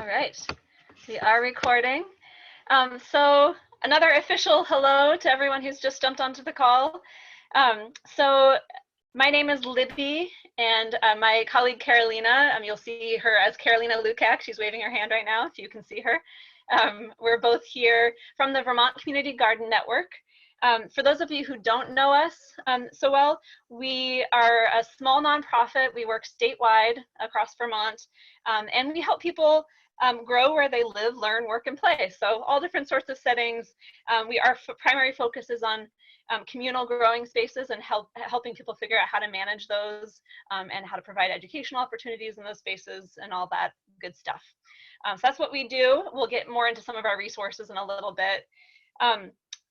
All right, we are recording. So another official hello to everyone who's just jumped onto the call. So my name is Libby, and my colleague Carolina, you'll see her as Carolina Lukac. She's waving her hand right now if you can see her. We're both here from the Vermont Community Garden Network. For those of you who don't know us so well, we are a small nonprofit. We work statewide across Vermont, and we help people grow where they live, learn, work, and play. So all different sorts of settings. Our primary focus is on communal growing spaces and helping people figure out how to manage those and how to provide educational opportunities in those spaces and all that good stuff. So that's what we do. We'll get more into some of our resources in a little bit.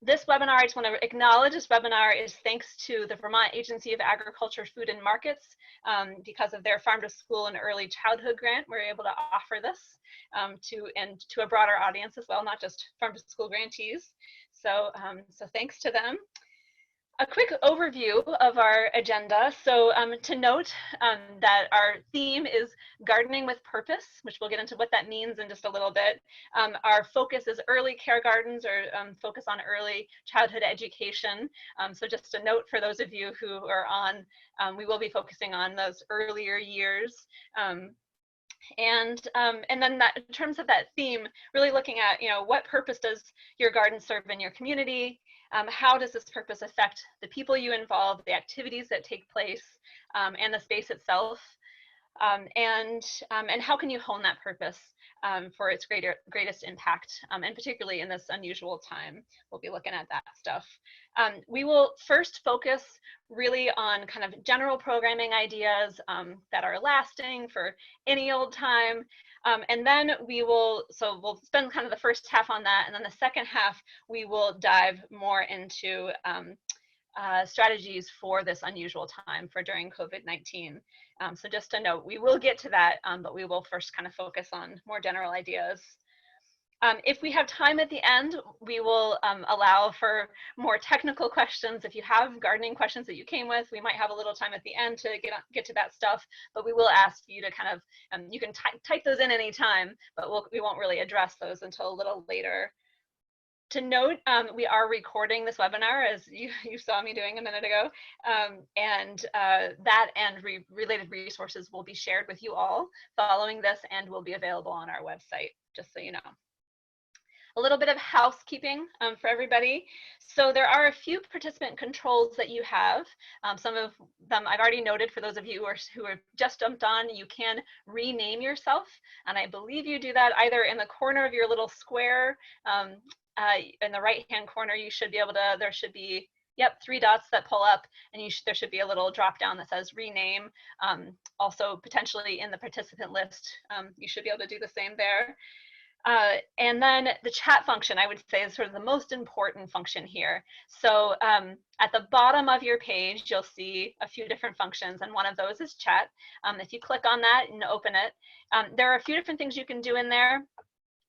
This webinar, I just want to acknowledge this webinar is thanks to the Vermont Agency of Agriculture, Food and Markets. Because of their Farm to School and Early Childhood grant, we're able to offer this to a broader audience as well, not just Farm to School grantees. So thanks to them. A quick overview of our agenda. So to note that our theme is gardening with purpose, which we'll get into what that means in just a little bit. Our focus is early care gardens, or focus on early childhood education. So just a note for those of you who are on, we will be focusing on those earlier years. And then that, in terms of that theme, really looking at, what purpose does your garden serve in your community? How does this purpose affect the people you involve, the activities that take place, and the space itself? And how can you hone that purpose for its greatest impact, and particularly in this unusual time? We'll be looking at that stuff. We will first focus really on kind of general programming ideas that are lasting for any old time. And then we'll spend kind of the first half on that, and then the second half we will dive more into strategies for this unusual time for during COVID-19. So just a note, we will get to that, but we will first kind of focus on more general ideas. If we have time at the end, we will allow for more technical questions. If you have gardening questions that you came with, we might have a little time at the end to get to that stuff, but we will ask you to kind of, you can type those in any time, but we won't really address those until a little later. To note, we are recording this webinar, as you saw me doing a minute ago, and that and related resources will be shared with you all following this and will be available on our website, just so you know. A little bit of housekeeping for everybody. So there are a few participant controls that you have. Some of them I've already noted. For those of you who are just jumped on, you can rename yourself, and I believe you do that either in the corner of your little square. In the right-hand corner, you should be able to, there should be, yep, 3 dots that pull up, and there should be a little drop down that says rename. Also, potentially in the participant list, you should be able to do the same there. And then the chat function, I would say, is sort of the most important function here. So at the bottom of your page, you'll see a few different functions, and one of those is chat. If you click on that and open it, there are a few different things you can do in there.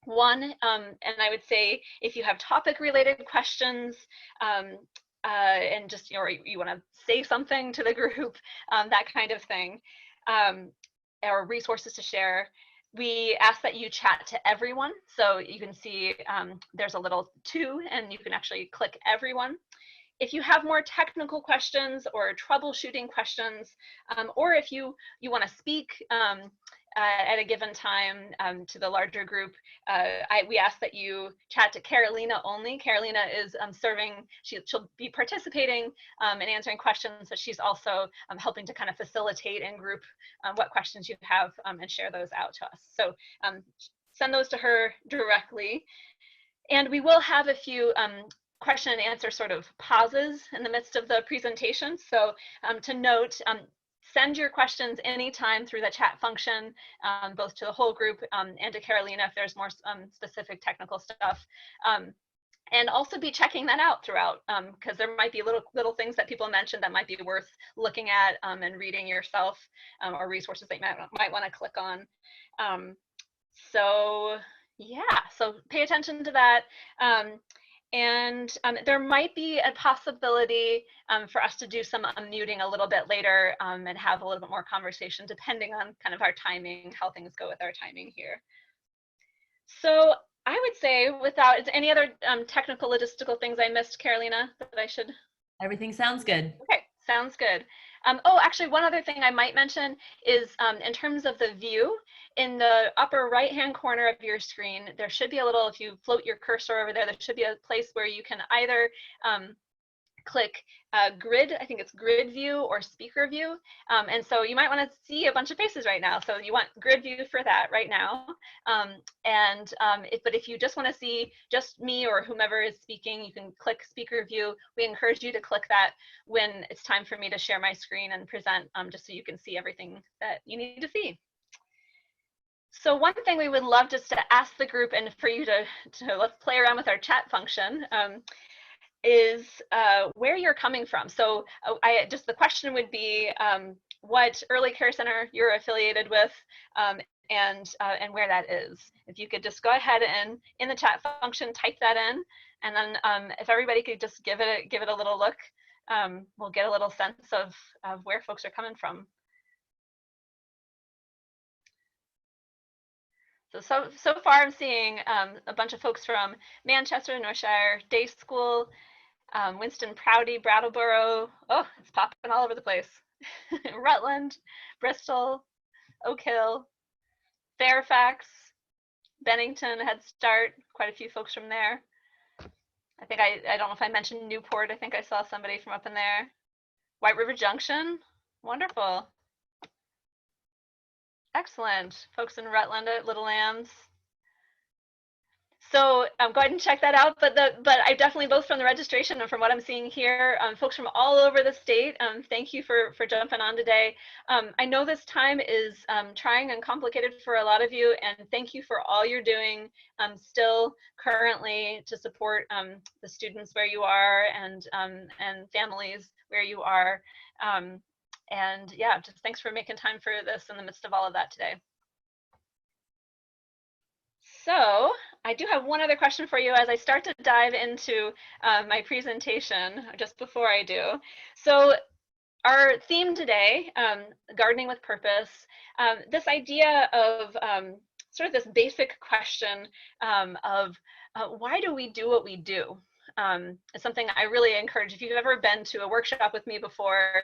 One, and I would say if you have topic related questions, and just, or you want to say something to the group, that kind of thing, or resources to share, we ask that you chat to everyone. So you can see there's a little 2, and you can actually click everyone. If you have more technical questions or troubleshooting questions, or if you want to speak at a given time to the larger group, we ask that you chat to Carolina only. Carolina is she'll be participating and answering questions, but she's also helping to kind of facilitate in group what questions you have and share those out to us. So send those to her directly. And we will have a few question and answer sort of pauses in the midst of the presentation. So to note, send your questions anytime through the chat function, both to the whole group and to Carolina if there's more specific technical stuff. And also be checking that out throughout, because there might be little things that people mentioned that might be worth looking at and reading yourself, or resources that you might want to click on. So yeah, so pay attention to that. And there might be a possibility for us to do some unmuting a little bit later and have a little bit more conversation, depending on kind of our timing, how things go with our timing here. So I would say, without any other technical logistical things I missed, Carolina, that I should? Everything sounds good. Okay, sounds good. Oh, actually, one other thing I might mention is in terms of the view, in the upper right-hand corner of your screen, there should be a little, if you float your cursor over there, there should be a place where you can either click grid, I think it's grid view or speaker view. And so you might want to see a bunch of faces right now. So you want grid view for that right now. But if you just want to see just me or whomever is speaking, you can click speaker view. We encourage you to click that when it's time for me to share my screen and present, just so you can see everything that you need to see. So one thing we would love just to ask the group and for you to let's play around with our chat function. Is where you're coming from. So the question would be what early care center you're affiliated with, and where that is. If you could just go ahead and in the chat function type that in, and then if everybody could just give it a little look, we'll get a little sense of where folks are coming from. So far I'm seeing a bunch of folks from Manchester, Northshire, Day School, Winston Prouty, Brattleboro. Oh, it's popping all over the place. Rutland, Bristol, Oak Hill, Fairfax, Bennington, Head Start, quite a few folks from there. I think I don't know if I mentioned Newport. I think I saw somebody from up in there. White River Junction, wonderful. Excellent. Folks in Rutland at Little Lambs. So go ahead and check that out. But I definitely, both from the registration and from what I'm seeing here, folks from all over the state, thank you for jumping on today. I know this time is trying and complicated for a lot of you, and thank you for all you're doing still currently to support the students where you are and families where you are. And yeah, just thanks for making time for this in the midst of all of that today. So I do have one other question for you as I start to dive into my presentation, just before I do. So our theme today, gardening with purpose, this idea of sort of this basic question of why do we do what we do? Is something I really encourage. If you've ever been to a workshop with me before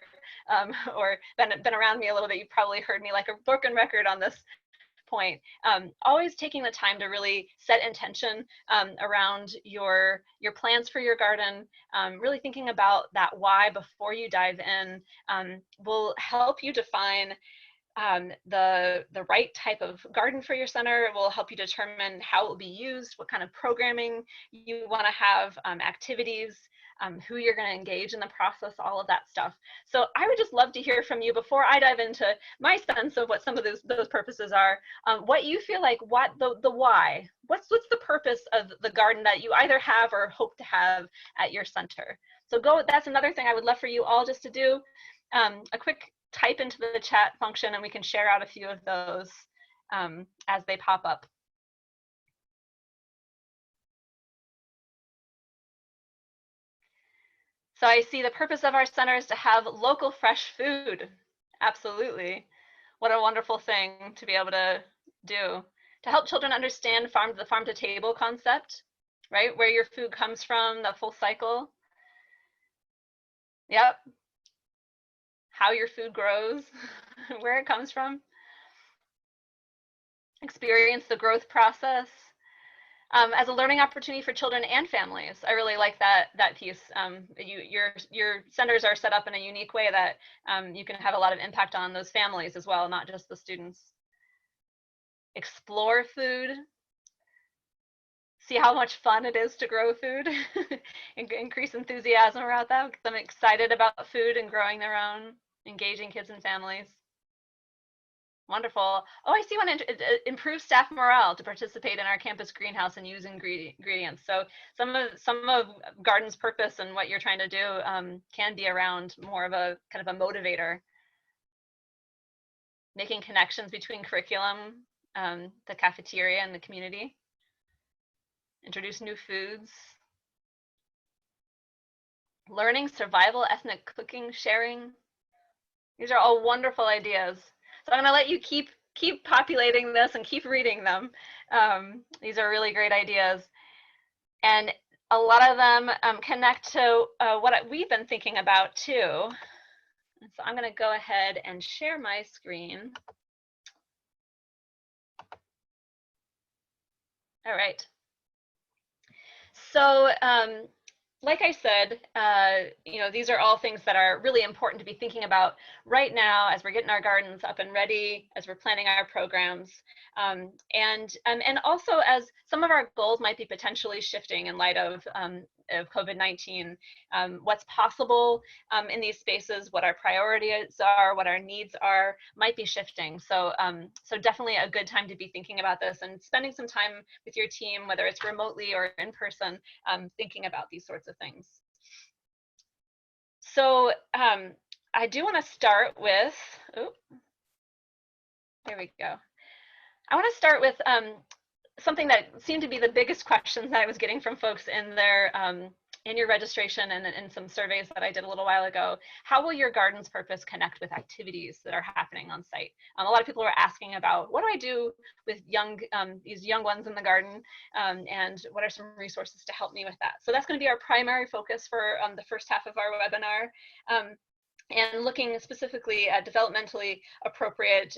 or been around me a little bit, you've probably heard me like a broken record on this point. Always taking the time to really set intention around your plans for your garden, really thinking about that why before you dive in will help you define the right type of garden for your center. It will help you determine how it will be used, what kind of programming you want to have, activities, who you're going to engage in the process, all of that stuff. So I would just love to hear from you before I dive into my sense of what some of those purposes are, what you feel like, what the why, what's the purpose of the garden that you either have or hope to have at your center. So that's another thing I would love for you all just to do, a quick type into the chat function, and we can share out a few of those as they pop up. So I see the purpose of our center is to have local fresh food. Absolutely. What a wonderful thing to be able to do. To help children understand the farm to table concept, right? Where your food comes from, the full cycle. Yep. How your food grows, where it comes from. Experience the growth process. As a learning opportunity for children and families. I really like that piece. Your centers are set up in a unique way that you can have a lot of impact on those families as well, not just the students. Explore food. See how much fun it is to grow food. Increase enthusiasm around that. Get them excited about food and growing their own. Engaging kids and families. Wonderful. Oh, I see one. Improve staff morale to participate in our campus greenhouse and use ingredients. So some of garden's purpose and what you're trying to do can be around more of a kind of a motivator. Making connections between curriculum, the cafeteria, and the community. Introduce new foods. Learning, survival, ethnic cooking, sharing. These are all wonderful ideas. So I'm going to let you keep keep populating this and keep reading them. These are really great ideas. And a lot of them connect to what we've been thinking about too. And so I'm going to go ahead and share my screen. All right. So like I said, these are all things that are really important to be thinking about right now as we're getting our gardens up and ready, as we're planning our programs, and also as some of our goals might be potentially shifting in light of COVID-19, what's possible in these spaces, what our priorities are, what our needs are, might be shifting. So, so definitely a good time to be thinking about this and spending some time with your team, whether it's remotely or in person, thinking about these sorts of things. So I do want to start with, there we go. I want to start with something that seemed to be the biggest questions that I was getting from folks in their in your registration and in some surveys that I did a little while ago. How will your garden's purpose connect with activities that are happening on site? A lot of people are asking about, what do I do with these young ones in the garden, and what are some resources to help me with that? So that's going to be our primary focus for the first half of our webinar. And looking specifically at developmentally appropriate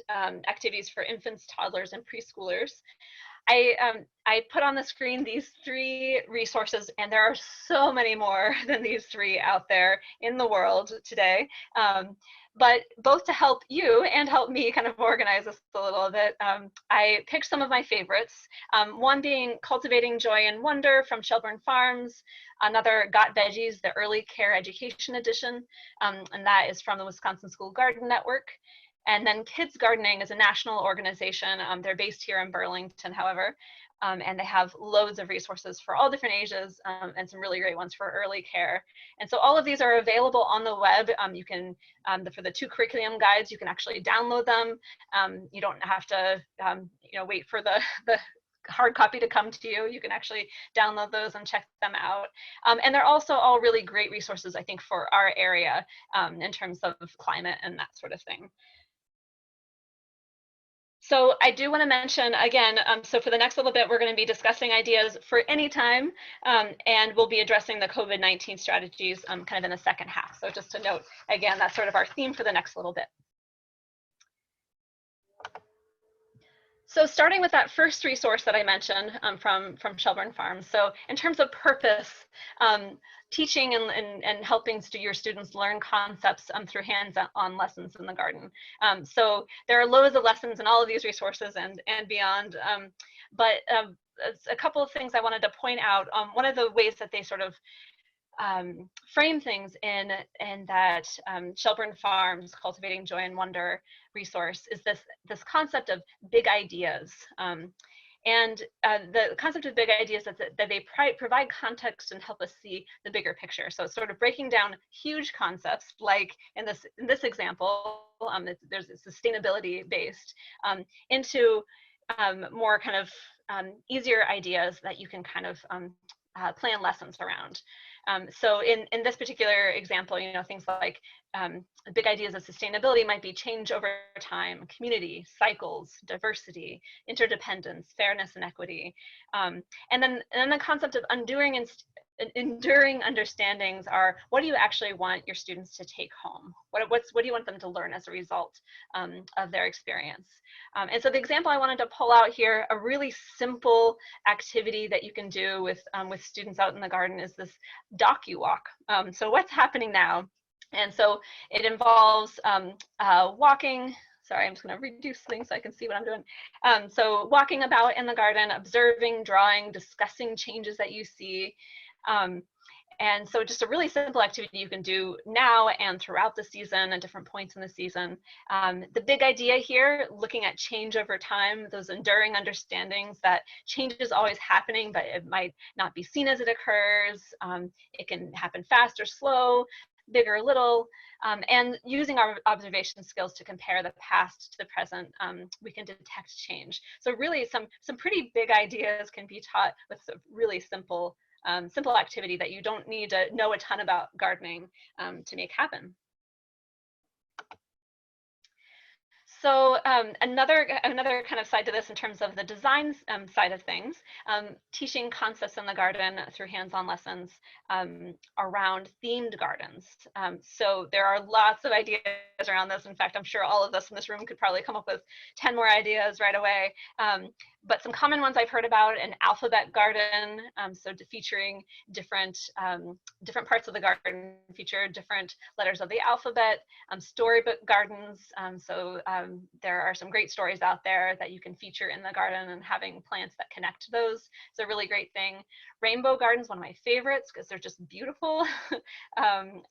activities for infants, toddlers, and preschoolers. I put on the screen these 3 resources, and there are so many more than these 3 out there in the world today. But both to help you and help me kind of organize this a little bit, I picked some of my favorites. One being Cultivating Joy and Wonder from Shelburne Farms, another Got Veggies, the Early Care Education Edition, and that is from the Wisconsin School Garden Network. And then Kids Gardening is a national organization. They're based here in Burlington, however, and they have loads of resources for all different ages, and some really great ones for early care. And so all of these are available on the web. You can, for the 2 curriculum guides, you can actually download them. You don't have to, wait for the hard copy to come to you. You can actually download those and check them out. And they're also all really great resources, I think, for our area in terms of climate and that sort of thing. So I do want to mention again, so for the next little bit, we're going to be discussing ideas for any time, and we'll be addressing the COVID-19 strategies kind of in the second half. So just to note, again, that's sort of our theme for the next little bit. So starting with that first resource that I mentioned from Shelburne Farms. So in terms of purpose, teaching and helping your students learn concepts through hands-on lessons in the garden. So there are loads of lessons in all of these resources and beyond, but a couple of things I wanted to point out. One of the ways that they sort of frame things in that Shelburne Farms Cultivating Joy and Wonder resource is this concept of big ideas. And the concept of big ideas is that they provide context and help us see the bigger picture. So it's sort of breaking down huge concepts, like in this example, there's sustainability based, into more kind of easier ideas that you can kind of plan lessons around. So in this particular example, things like big ideas of sustainability might be change over time, community, cycles, diversity, interdependence, fairness, and equity. And then the concept of enduring understandings are, what do you actually want your students to take home? What do you want them to learn as a result of their experience? And so the example I wanted to pull out here, a really simple activity that you can do with students out in the garden, is this docu-walk. So what's happening now? And so it involves walking. Sorry, I'm just going to reduce things so I can see what I'm doing. So walking about in the garden, observing, drawing, discussing changes that you see. And so just a really simple activity you can do now and throughout the season at different points in the season. The big idea here, looking at change over time, those enduring understandings that change is always happening, but it might not be seen as it occurs. It can happen fast or slow, big or little, and using our observation skills to compare the past to the present, we can detect change. So really some pretty big ideas can be taught with a really simple activity that you don't need to know a ton about gardening to make happen. So another kind of side to this in terms of the design side of things, teaching concepts in the garden through hands-on lessons around themed gardens. So there are lots of ideas around this. In fact, I'm sure all of us in this room could probably come up with 10 more ideas right away. But some common ones I've heard about: an alphabet garden, so featuring different parts of the garden feature different letters of the alphabet. Storybook gardens, so there are some great stories out there that you can feature in the garden, and having plants that connect to those is a really great thing. Rainbow gardens, one of my favorites because they're just beautiful,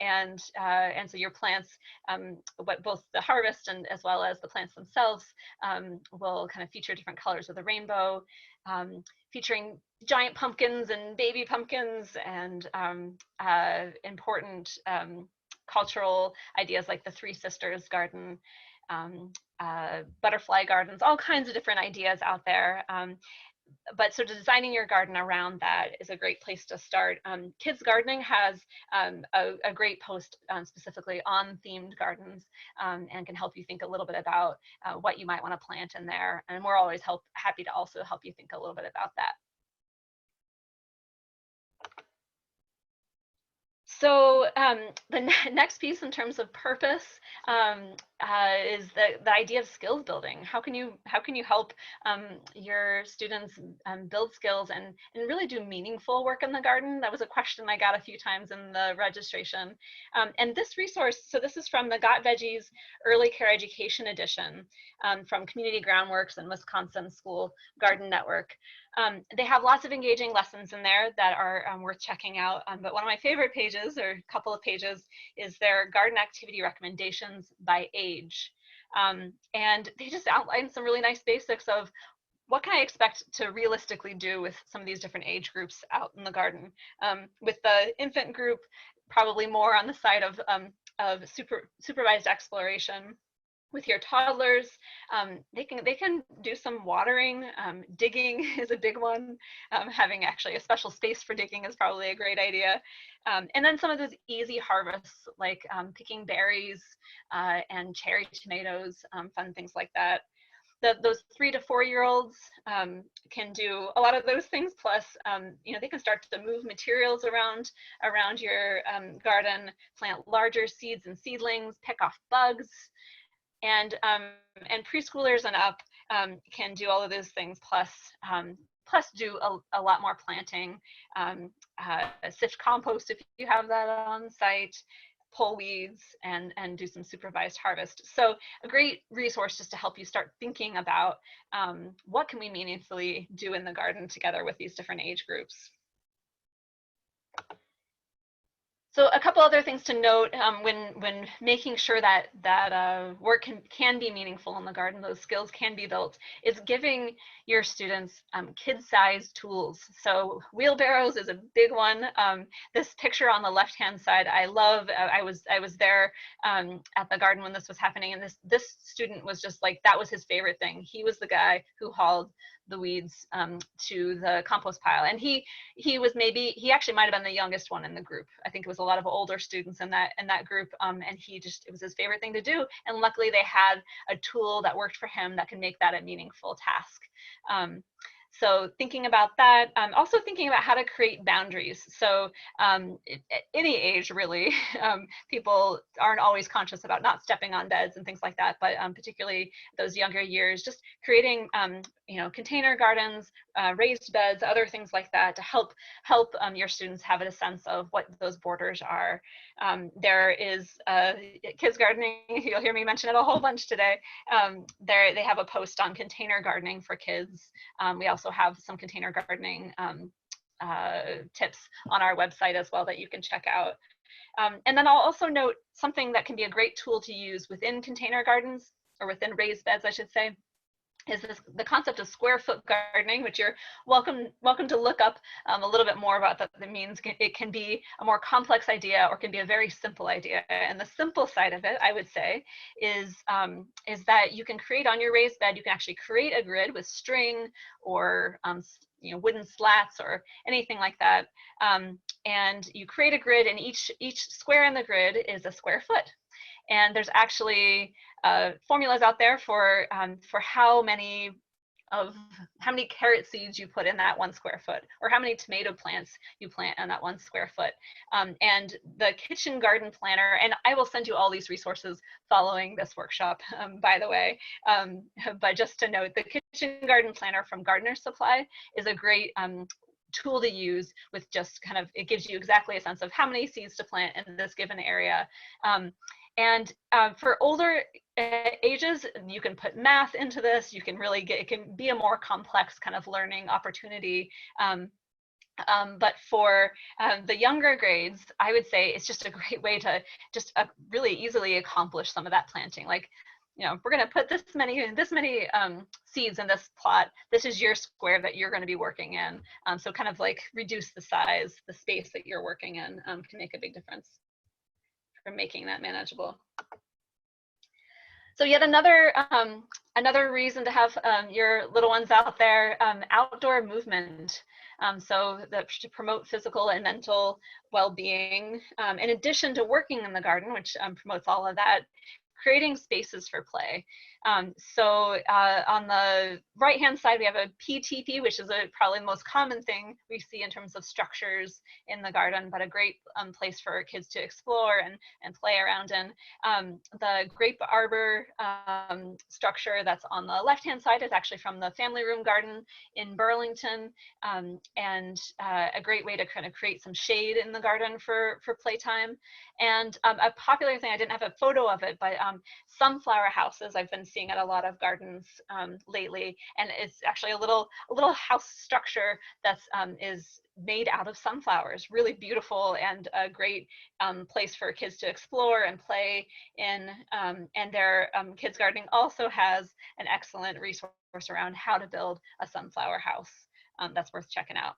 and so your plants, both the harvest and as well as the plants themselves, will kind of feature different colors of the rainbow, featuring giant pumpkins and baby pumpkins, and important cultural ideas like the Three Sisters garden, butterfly gardens, all kinds of different ideas out there. But so designing your garden around that is a great place to start. Kids Gardening has a great post specifically on themed gardens, and can help you think a little bit about what you might want to plant in there. And we're always happy to also help you think a little bit about that. So the next piece in terms of purpose is the idea of skills building. How can you help your students build skills and really do meaningful work in the garden? That was a question I got a few times in the registration. And this resource, so this is from the Got Veggies Early Care Education Edition, from Community Groundworks and Wisconsin School Garden Network. They have lots of engaging lessons in there that are worth checking out. But one of my favorite pages, or a couple of pages, is their garden activity recommendations by age. And they just outline some really nice basics of what can I expect to realistically do with some of these different age groups out in the garden. With the infant group, probably more on the side of supervised exploration. With your toddlers, they can do some watering. Digging is a big one. Having actually a special space for digging is probably a great idea. And then some of those easy harvests, like picking berries and cherry tomatoes, fun things like that. Those 3 to 4 year olds can do a lot of those things. Plus, they can start to move materials around your garden, plant larger seeds and seedlings, pick off bugs. And preschoolers and up can do all of those things, plus do a lot more planting, sift compost if you have that on site, pull weeds, and do some supervised harvest. So a great resource just to help you start thinking about what can we meaningfully do in the garden together with these different age groups. So a couple other things to note when making sure that work can be meaningful in the garden, those skills can be built, is giving your students kid-sized tools. So wheelbarrows is a big one. This picture on the left-hand side, I love. I was there at the garden when this was happening, and this student was just like, that was his favorite thing. He was the guy who hauled the weeds to the compost pile, and he actually might have been the youngest one in the group. I think it was a lot of older students in that group, and it was his favorite thing to do, and luckily they had a tool that worked for him that can make that a meaningful task. So thinking about that, also thinking about how to create boundaries. So at any age, really, people aren't always conscious about not stepping on beds and things like that, but particularly those younger years, just creating container gardens, raised beds, other things like that to help your students have a sense of what those borders are. There is Kids Gardening, you'll hear me mention it a whole bunch today. They have a post on container gardening for kids. We also have some container gardening tips on our website as well that you can check out. And then I'll also note something that can be a great tool to use within container gardens, or within raised beds, I should say, is the concept of square foot gardening, which you're welcome to look up a little bit more about. That means it can be a more complex idea or can be a very simple idea. And the simple side of it, I would say, is that you can create on your raised bed, you can actually create a grid with string or wooden slats or anything like that. And you create a grid, and each square in the grid is a square foot. And there's actually formulas out there for how many carrot seeds you put in that 1 square foot, or how many tomato plants you plant on that 1 square foot. And the kitchen garden planner, and I will send you all these resources following this workshop, by the way, but just to note, the kitchen garden planner from Gardener's Supply is a great tool to use with just kind of, it gives you exactly a sense of how many seeds to plant in this given area. And for older ages, you can put math into this. You can really get, it can be a more complex kind of learning opportunity. But for the younger grades, I would say it's just a great way to just really easily accomplish some of that planting. Like, you know, we're going to put this many seeds in this plot. This is your square that you're going to be working in. So kind of like reduce the size, the space that you're working in can make a big difference for making that manageable. So yet another reason to have your little ones out there, outdoor movement. So to promote physical and mental well-being, in addition to working in the garden, which promotes all of that, creating spaces for play. So on the right-hand side, we have a PTP, which is probably the most common thing we see in terms of structures in the garden, but a great place for kids to explore and play around in. The grape arbor structure that's on the left-hand side is actually from the family room garden in Burlington, and a great way to kind of create some shade in the garden for playtime. And a popular thing, I didn't have a photo of it, but sunflower houses I've been seeing at a lot of gardens lately, and it's actually a little house structure that's is made out of sunflowers. Really beautiful and a great place for kids to explore and play in. And their kids gardening also has an excellent resource around how to build a sunflower house that's worth checking out.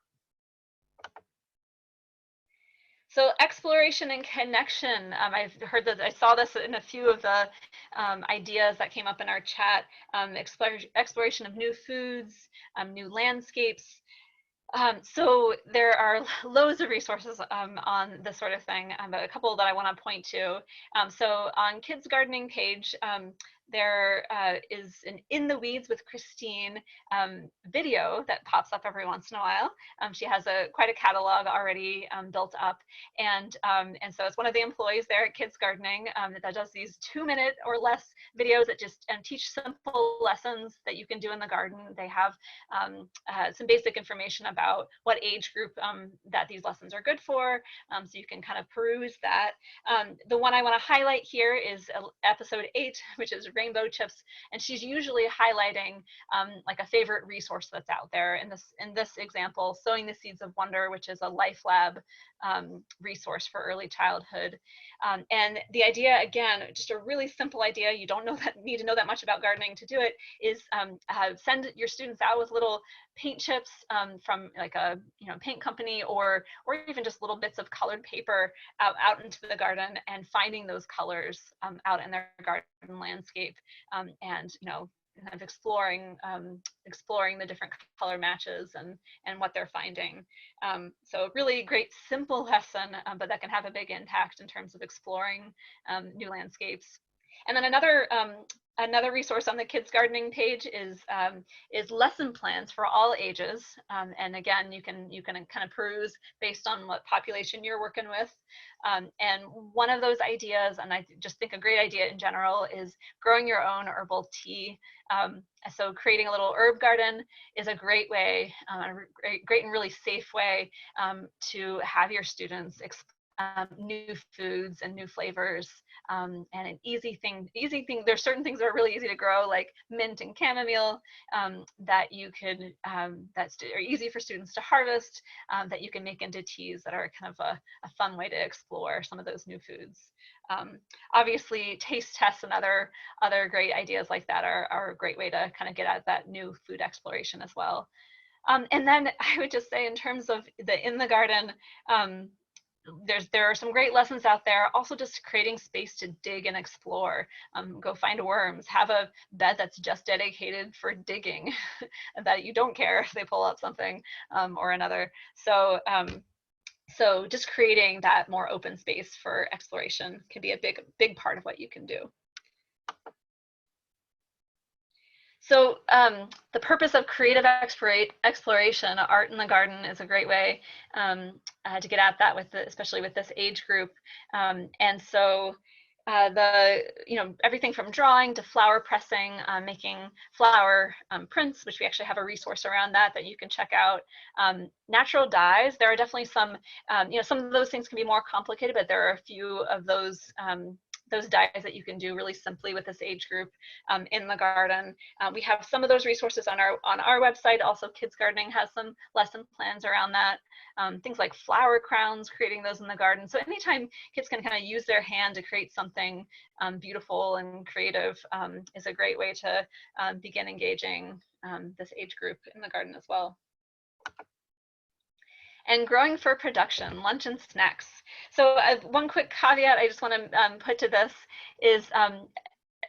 So exploration and connection. I've heard that, I saw this in a few of the ideas that came up in our chat. Exploration of new foods, new landscapes. So there are loads of resources on this sort of thing, but a couple that I want to point to. So on Kids Gardening page, there is an In the Weeds with Christine video that pops up every once in a while. She has quite a catalog already built up, and so it's one of the employees there at Kids Gardening that does these 2-minute or less videos that just teach simple lessons that you can do in the garden. They have some basic information about what age group that these lessons are good for, so you can kind of peruse that. The one I want to highlight here is episode 8, which is Rainbow Chips, and she's usually highlighting like a favorite resource that's out there. In this example, Sowing the Seeds of Wonder, which is a Life Lab resource for early childhood. And the idea, again, just a really simple idea, you don't need to know that much about gardening to do it, is send your students out with little paint chips from like a paint company, or even just little bits of colored paper out into the garden, and finding those colors out in their garden landscape, and kind of exploring the different color matches and what they're finding. So really great simple lesson, but that can have a big impact in terms of exploring new landscapes. And then another resource on the Kids Gardening page is lesson plans for all ages. And again, you can kind of peruse based on what population you're working with. And one of those ideas, and I just think a great idea in general, is growing your own herbal tea. So creating a little herb garden is a great way, great and really safe way to have your students explore new foods and new flavors, and an easy thing. There's certain things that are really easy to grow, like mint and chamomile, that you could that are easy for students to harvest, that you can make into teas that are kind of a fun way to explore some of those new foods. Obviously, taste tests and other great ideas like that are a great way to kind of get at that new food exploration as well. And then I would just say, in terms of in the garden, there are some great lessons out there. Also, just creating space to dig and explore. Go find worms. Have a bed that's just dedicated for digging, and that you don't care if they pull up something or another. So So just creating that more open space for exploration can be a big part of what you can do. So the purpose of creative exploration, art in the garden, is a great way to get at that, especially with this age group. And so everything from drawing to flower pressing, making flower prints, which we actually have a resource around that you can check out. Natural dyes, there are definitely some, some of those things can be more complicated, but there are a few of those dyes that you can do really simply with this age group in the garden. We have some of those resources on our website. Also, Kids Gardening has some lesson plans around that. Things like flower crowns, creating those in the garden. So anytime kids can kind of use their hand to create something beautiful and creative is a great way to begin engaging this age group in the garden as well. And growing for production, lunch and snacks. So one quick caveat I just want to put to this is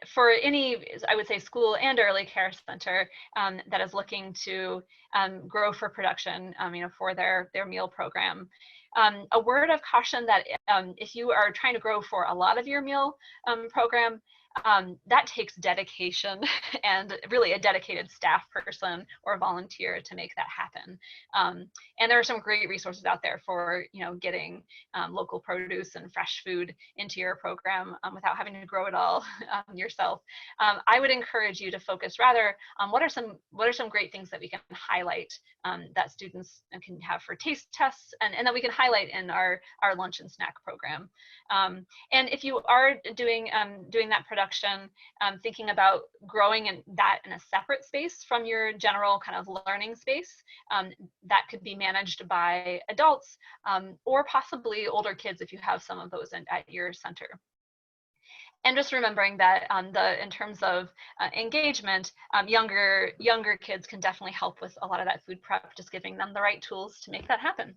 for any, I would say, school and early care center that is looking to grow for production, for their meal program. A word of caution that if you are trying to grow for a lot of your meal program, that takes dedication and really a dedicated staff person or volunteer to make that happen. And there are some great resources out there for getting local produce and fresh food into your program without having to grow it all yourself. I would encourage you to focus rather on what are some great things that we can highlight that students can have for taste tests and that we can highlight in our lunch and snack program. And if you are doing that production, thinking about growing that in a separate space from your general kind of learning space, that could be managed by adults or possibly older kids if you have some of those at your center. And just remembering that in terms of engagement, younger kids can definitely help with a lot of that food prep, just giving them the right tools to make that happen.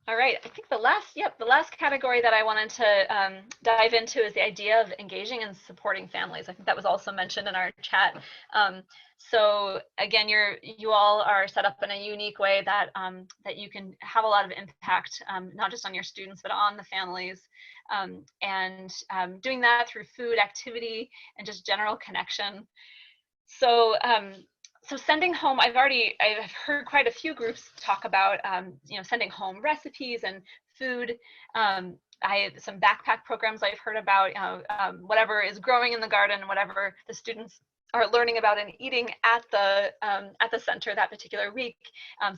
All right, I think the last category that I wanted to dive into is the idea of engaging and supporting families. I think that was also mentioned in our chat. So again, you all are set up in a unique way that that you can have a lot of impact, not just on your students, but on the families. And doing that through food, activity, and just general connection. So so sending home, I've heard quite a few groups talk about, sending home recipes and food. Some backpack programs I've heard about, whatever is growing in the garden, whatever the students are learning about and eating at the center that particular week,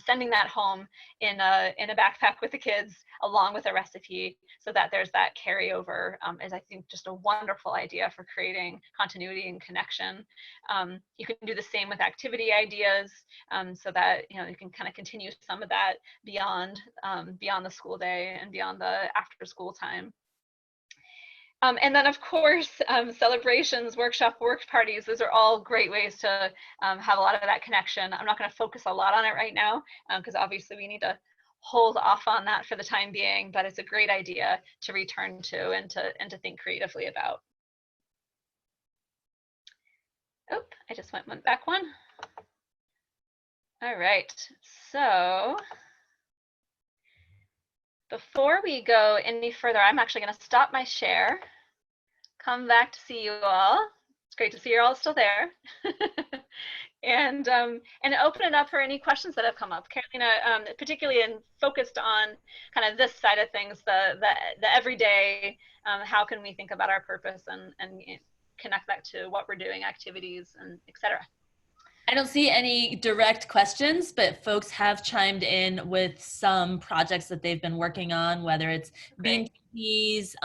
sending that home in a backpack with the kids along with a recipe, so that there's that carryover is, I think, just a wonderful idea for creating continuity and connection. You can do the same with activity ideas, so that you can kind of continue some of that beyond the school day and beyond the after school time. And then, of course, celebrations, workshop, work parties, those are all great ways to have a lot of that connection. I'm not going to focus a lot on it right now because obviously we need to hold off on that for the time being, but it's a great idea to return to and to think creatively about. Oh, I just went back one. All right, so before we go any further, I'm actually going to stop my share, come back to see you all. It's great to see you're all still there. And open it up for any questions that have come up. Carolina, particularly focused on kind of this side of things, the everyday, how can we think about our purpose and connect that to what we're doing, activities, and et cetera. I don't see any direct questions, but folks have chimed in with some projects that they've been working on, whether it's bean teas,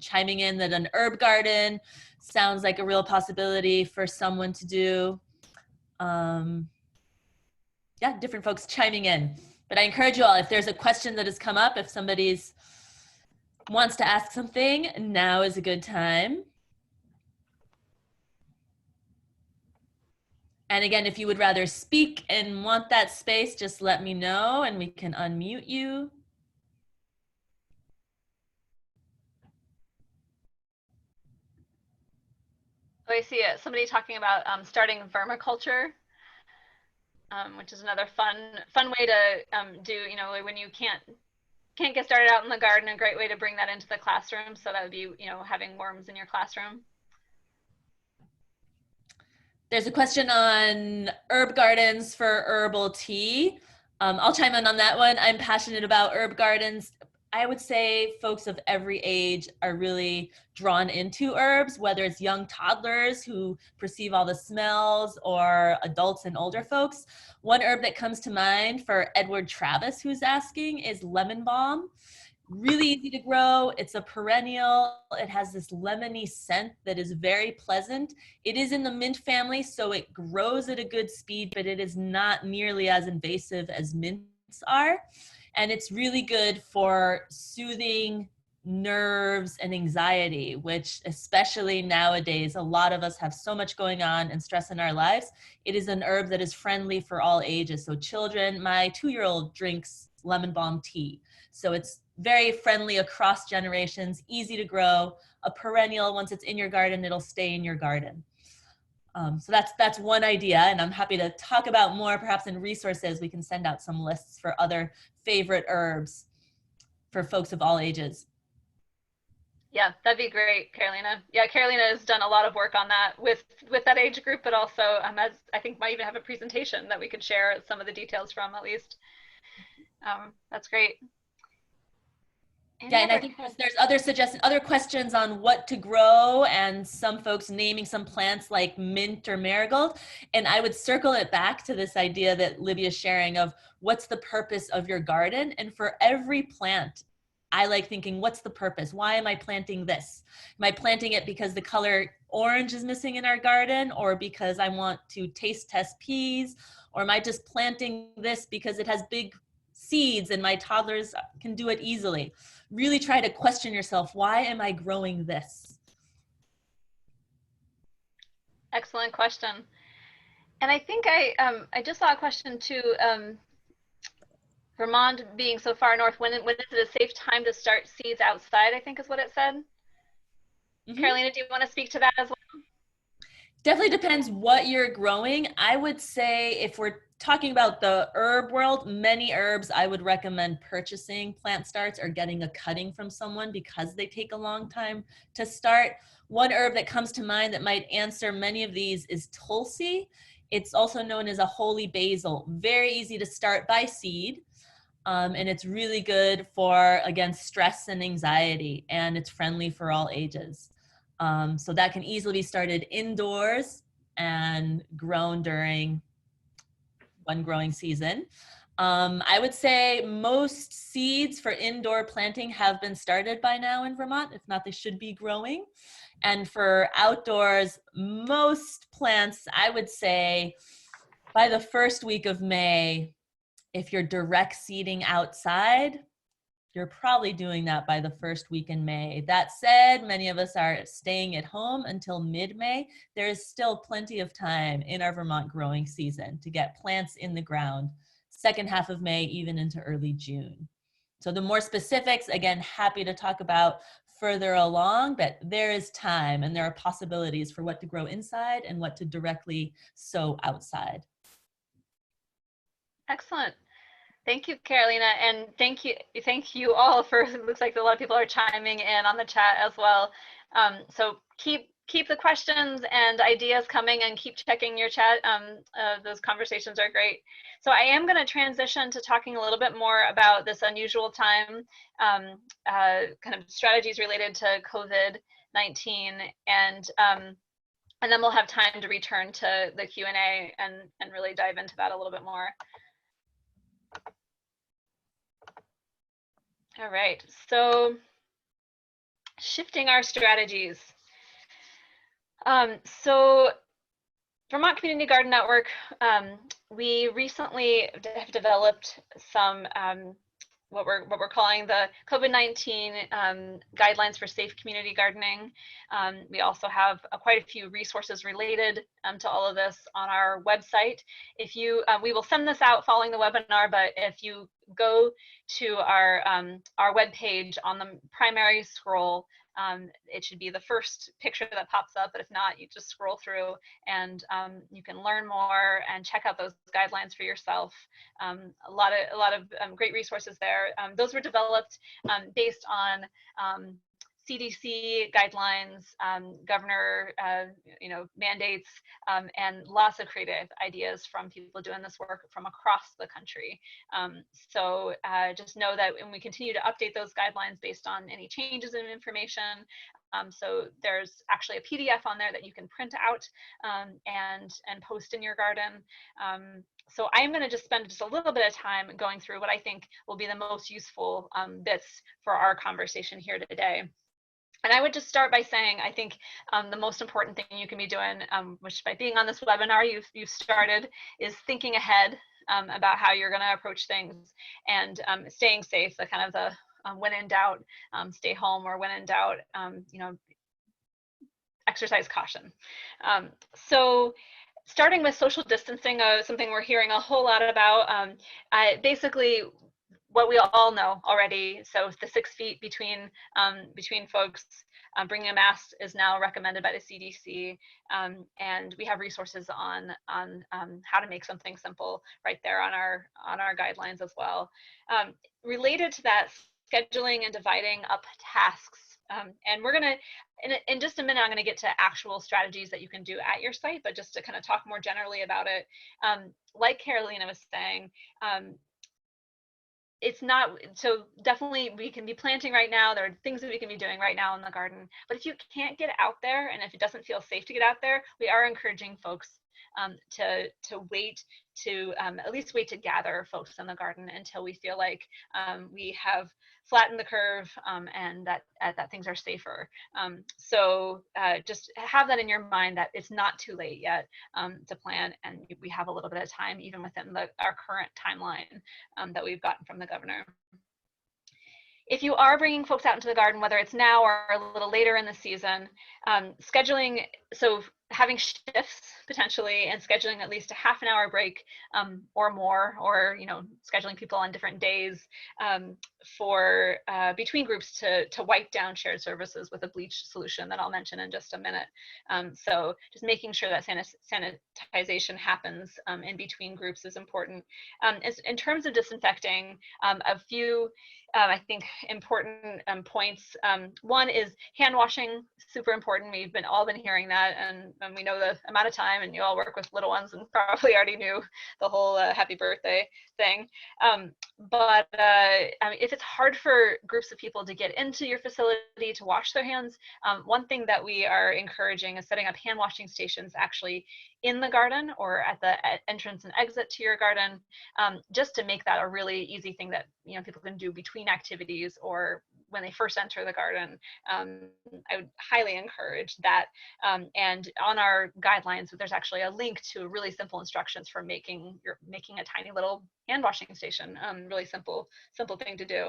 chiming in that an herb garden sounds like a real possibility for someone to do. Yeah, different folks chiming in. But I encourage you all, if there's a question that has come up, if somebody wants to ask something, now is a good time. And again, if you would rather speak and want that space, just let me know and we can unmute you. Oh, I see it. Somebody talking about starting vermiculture. which is another fun way to do, you know, when you can't get started out in the garden, a great way to bring that into the classroom. So that would be, you know, having worms in your classroom. There's a question on herb gardens for herbal tea. I'll chime in on that one. I'm passionate about herb gardens. I would say folks of every age are really drawn into herbs, whether it's young toddlers who perceive all the smells or adults and older folks. One herb that comes to mind for Edward Travis, who's asking, is lemon balm. Really easy to grow. It's a perennial. It has this lemony scent that is very pleasant. It is in the mint family, so it grows at a good speed, but it is not nearly as invasive as mints are. And it's really good for soothing nerves and anxiety, which especially nowadays, a lot of us have so much going on and stress in our lives. It is an herb that is friendly for all ages. So children, my 2-year-old drinks lemon balm tea. So it's very friendly across generations, easy to grow, a perennial. Once it's in your garden, it'll stay in your garden. So that's one idea, and I'm happy to talk about more perhaps in resources. We can send out some lists for other favorite herbs for folks of all ages. Yeah, that'd be great, Carolina. Yeah, Carolina has done a lot of work on that with that age group, but also as I think might even have a presentation that we could share some of the details from at least. That's great. Yeah, and I think there's other suggestions, other questions on what to grow, and some folks naming some plants like mint or marigold. And I would circle it back to this idea that Libby is sharing of what's the purpose of your garden. And for every plant, I like thinking, what's the purpose? Why am I planting this? Am I planting it because the color orange is missing in our garden, or because I want to taste test peas? Or am I just planting this because it has big seeds and my toddlers can do it easily? Really try to question yourself, why am I growing this? Excellent question. And I think I just saw a question too, Vermont being so far north, when is it a safe time to start seeds outside, I think is what it said. Carolina, do you want to speak to that as well? Definitely depends what you're growing. I would say if we're talking about the herb world, many herbs I would recommend purchasing plant starts or getting a cutting from someone because they take a long time to start. One herb that comes to mind that might answer many of these is Tulsi. It's also known as a holy basil. Very easy to start by seed. And it's really good for, again, stress and anxiety, and it's friendly for all ages. So that can easily be started indoors and grown during one growing season. I would say most seeds for indoor planting have been started by now in Vermont. If not, they should be growing. And for outdoors, most plants, I would say by the first week of May, if you're direct seeding outside, you're probably doing that by the first week in May. That said, many of us are staying at home until mid-May. There is still plenty of time in our Vermont growing season to get plants in the ground, second half of May, even into early June. So the more specifics, again, happy to talk about further along, but there is time and there are possibilities for what to grow inside and what to directly sow outside. Excellent. Thank you, Carolina, and thank you all for, it looks like a lot of people are chiming in on the chat as well. So keep the questions and ideas coming, and keep checking your chat. Those conversations are great. So I am going to transition to talking a little bit more about this unusual time, kind of strategies related to COVID-19, and then we'll have time to return to the Q&A and really dive into that a little bit more. All right, so shifting our strategies. So Vermont Community Garden Network, we recently have developed some what we're calling the COVID-19 guidelines for safe community gardening. We also have quite a few resources related to all of this on our website. If you, we will send this out following the webinar, but if you go to our webpage, on the primary scroll, it should be the first picture that pops up, but if not, you just scroll through and you can learn more and check out those guidelines for yourself. A lot of great resources there. Those were developed based on CDC guidelines, governor, mandates, and lots of creative ideas from people doing this work from across the country. So just know that when we continue to update those guidelines based on any changes in information, so there's actually a PDF on there that you can print out and post in your garden. So I'm going to just spend just a little bit of time going through what I think will be the most useful bits for our conversation here today. And I would just start by saying, I think the most important thing you can be doing, which by being on this webinar you've started, is thinking ahead about how you're going to approach things and staying safe. The kind of the when in doubt, stay home, or when in doubt, exercise caution. So starting with social distancing, something we're hearing a whole lot about. Basically, what we all know already, so the 6 feet between folks, bringing a mask is now recommended by the CDC, and we have resources on how to make something simple right there on our guidelines as well. Related to that, scheduling and dividing up tasks, and we're gonna in just a minute, I'm going to get to actual strategies that you can do at your site, but just to kind of talk more generally about it, like Carolina was saying, it's not, so definitely we can be planting right now. There are things that we can be doing right now in the garden, but if you can't get out there, and if it doesn't feel safe to get out there, we are encouraging folks to wait, to at least wait to gather folks in the garden until we feel like we have flattened the curve and that things are safer. So just have that in your mind, that it's not too late yet to plan, and we have a little bit of time even within our current timeline that we've gotten from the governor. If you are bringing folks out into the garden, whether it's now or a little later in the season, scheduling, so having shifts potentially, and scheduling at least a half an hour break or more, or scheduling people on different days for between groups to wipe down shared services with a bleach solution that I'll mention in just a minute. So just making sure that sanitization happens in between groups is important. In terms of disinfecting, a few I think important points. One is hand washing, super important. We've all been hearing that, and we know the amount of time, and you all work with little ones and probably already knew the whole happy birthday thing. But if it's hard for groups of people to get into your facility to wash their hands, one thing that we are encouraging is setting up hand washing stations actually in the garden or at the entrance and exit to your garden, just to make that a really easy thing that people can do between activities or when they first enter the garden. I would highly encourage that. And on our guidelines, there's actually a link to really simple instructions for making a tiny little hand washing station. Really simple thing to do.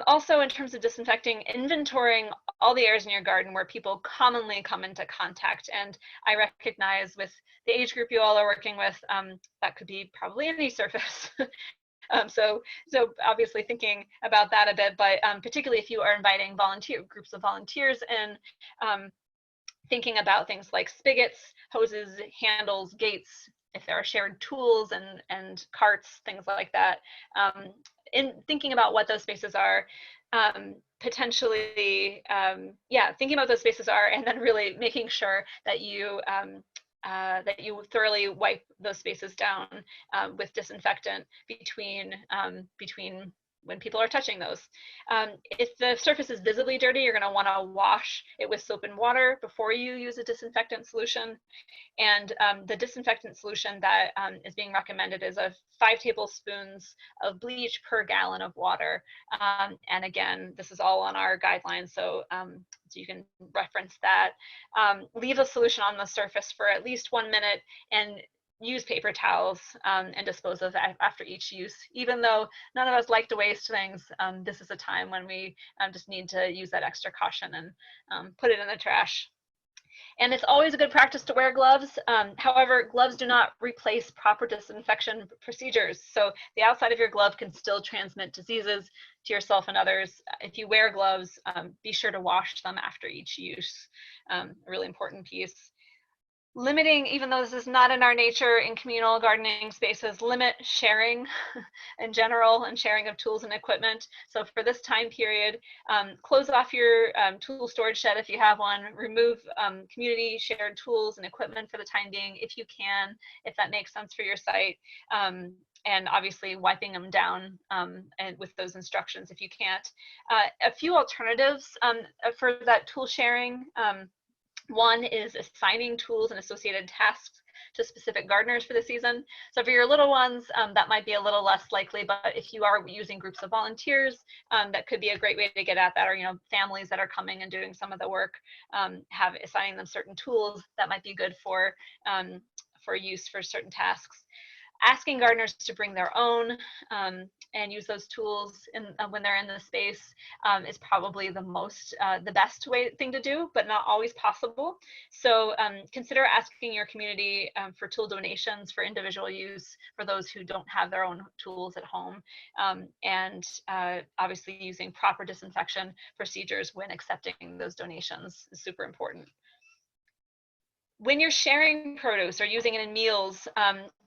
Also, in terms of disinfecting, inventorying all the areas in your garden where people commonly come into contact. And I recognize with the age group you all are working with, that could be probably any surface. So obviously thinking about that a bit, but particularly if you are inviting groups of volunteers in, thinking about things like spigots, hoses, handles, gates, if there are shared tools and carts, things like that. In thinking about what those spaces are, potentially, thinking about those spaces are, and then really making sure that you thoroughly wipe those spaces down with disinfectant between when people are touching those. If the surface is visibly dirty, you're going to want to wash it with soap and water before you use a disinfectant solution. And the disinfectant solution that is being recommended is 5 tablespoons of bleach per gallon of water. And again, this is all on our guidelines, so you can reference that. Leave a solution on the surface for at least 1 minute and use paper towels and dispose of after each use. Even though none of us like to waste things, this is a time when we just need to use that extra caution and put it in the trash. And it's always a good practice to wear gloves. However, gloves do not replace proper disinfection procedures. So the outside of your glove can still transmit diseases to yourself and others. If you wear gloves, be sure to wash them after each use. A really important piece. Limiting, even though this is not in our nature in communal gardening spaces, limit sharing in general and sharing of tools and equipment. So for this time period, close off your tool storage shed if you have one, remove community shared tools and equipment for the time being if you can, if that makes sense for your site. And obviously wiping them down and with those instructions if you can't. A few alternatives for that tool sharing. One is assigning tools and associated tasks to specific gardeners for the season. So for your little ones, that might be a little less likely, but if you are using groups of volunteers, that could be a great way to get at that, or families that are coming and doing some of the work, have assigning them certain tools that might be good for use for certain tasks. Asking gardeners to bring their own and use those tools when they're in the space is probably the best thing to do, but not always possible. So consider asking your community for tool donations for individual use for those who don't have their own tools at home, and obviously using proper disinfection procedures when accepting those donations is super important. When you're sharing produce or using it in meals,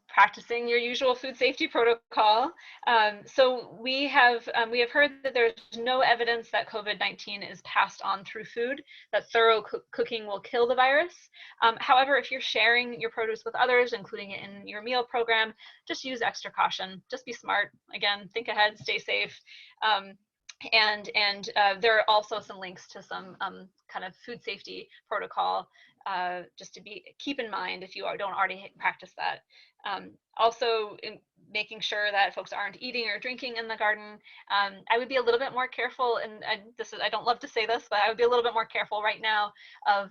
practicing your usual food safety protocol. So we have heard that there's no evidence that COVID-19 is passed on through food, that thorough cooking will kill the virus. However, if you're sharing your produce with others, including it in your meal program, just use extra caution. Just be smart. Again, think ahead, stay safe. And there are also some links to some kind of food safety protocol just to keep in mind if you don't already practice that. Also, making sure that folks aren't eating or drinking in the garden. I would be a little bit more careful, and I don't love to say this, but I would be a little bit more careful right now of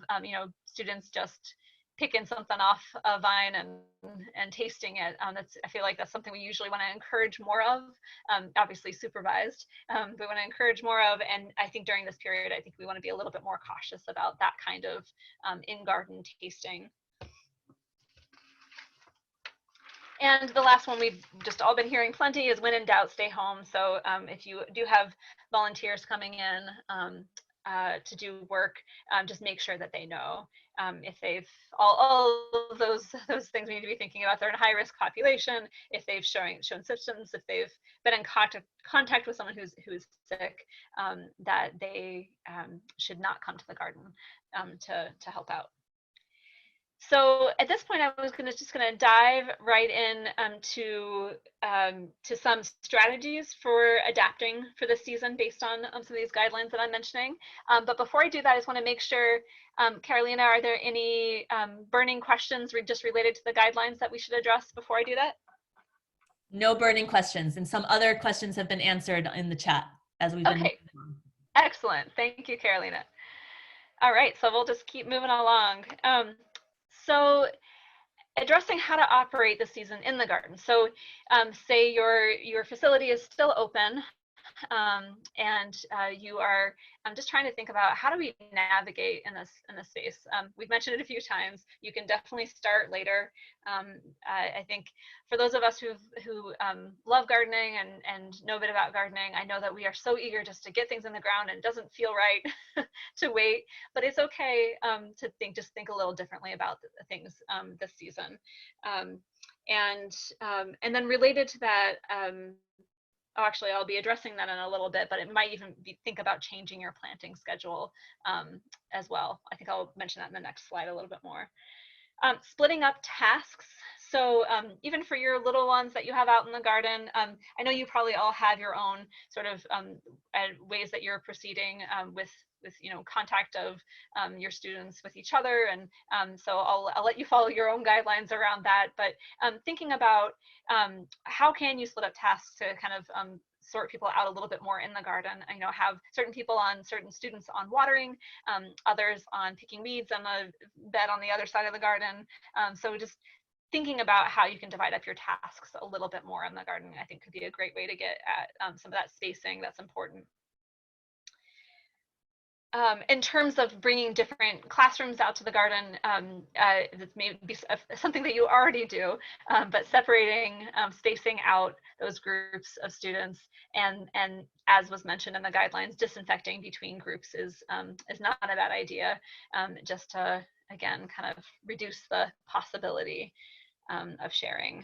students just picking something off a vine and tasting it. I feel like that's something we usually want to encourage more of, obviously supervised, but we want to encourage more of. And I think during this period, I think we want to be a little bit more cautious about that kind of in-garden tasting. And the last one we've just all been hearing plenty is when in doubt, stay home. So if you do have volunteers coming in to do work, just make sure that they know if they've all of those things we need to be thinking about. They're in high-risk population, if they've shown symptoms, if they've been in contact with someone who's sick, that they should not come to the garden to help out. So at this point, I was just going to dive right in to some strategies for adapting for the season based on some of these guidelines that I'm mentioning. But before I do that, I just want to make sure, Carolina, are there any burning questions just related to the guidelines that we should address before I do that? No burning questions, and some other questions have been answered in the chat as we've been. Okay, excellent. Thank you, Carolina. All right, so we'll just keep moving along. So addressing how to operate the season in the garden. So say your facility is still open, and you are just trying to think about how do we navigate in this space. We've mentioned it a few times. You can definitely start later. I think for those of us who love gardening and know a bit about gardening, I know that we are so eager just to get things in the ground, and it doesn't feel right to wait. But it's okay to think a little differently about things this season. And then related to that. Actually, I'll be addressing that in a little bit, but it might even think about changing your planting schedule as well. I think I'll mention that in the next slide a little bit more. Splitting up tasks. So even for your little ones that you have out in the garden, I know you probably all have your own sort of ways that you're proceeding with contact of your students with each other, and so I'll let you follow your own guidelines around that. But thinking about how can you split up tasks to kind of sort people out a little bit more in the garden. Have certain students on watering, others on picking weeds on the bed on the other side of the garden. So just thinking about how you can divide up your tasks a little bit more in the garden, I think could be a great way to get at some of that spacing that's important. in terms of bringing different classrooms out to the garden, this may be something that you already do, but separating, spacing out those groups of students, and as was mentioned in the guidelines, disinfecting between groups is not a bad idea, just to, again, kind of reduce the possibility of sharing.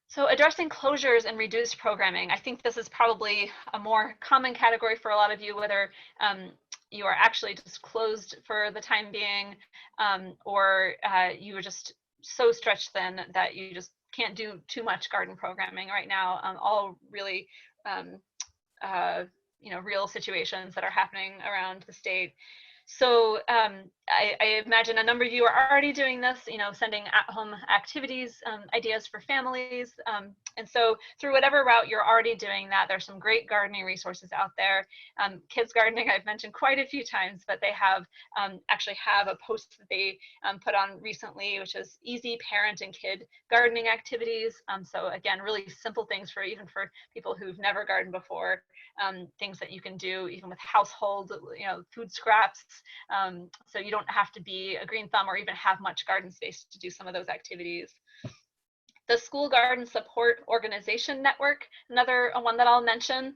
So addressing closures and reduced programming, I think this is probably a more common category for a lot of you, whether you are actually just closed for the time being, or you are just so stretched thin that you just can't do too much garden programming right now. All really, real situations that are happening around the state. So I imagine a number of you are already doing this, sending at-home activities, ideas for families. And so through whatever route you're already doing that, there's some great gardening resources out there. Kids Gardening, I've mentioned quite a few times, but they have actually have a post that they put on recently, which is easy parent and kid gardening activities. So again, really simple things for even for people who've never gardened before, things that you can do even with household, food scraps. So you don't have to be a green thumb or even have much garden space to do some of those activities. The School Garden Support Organization Network, another one that I'll mention.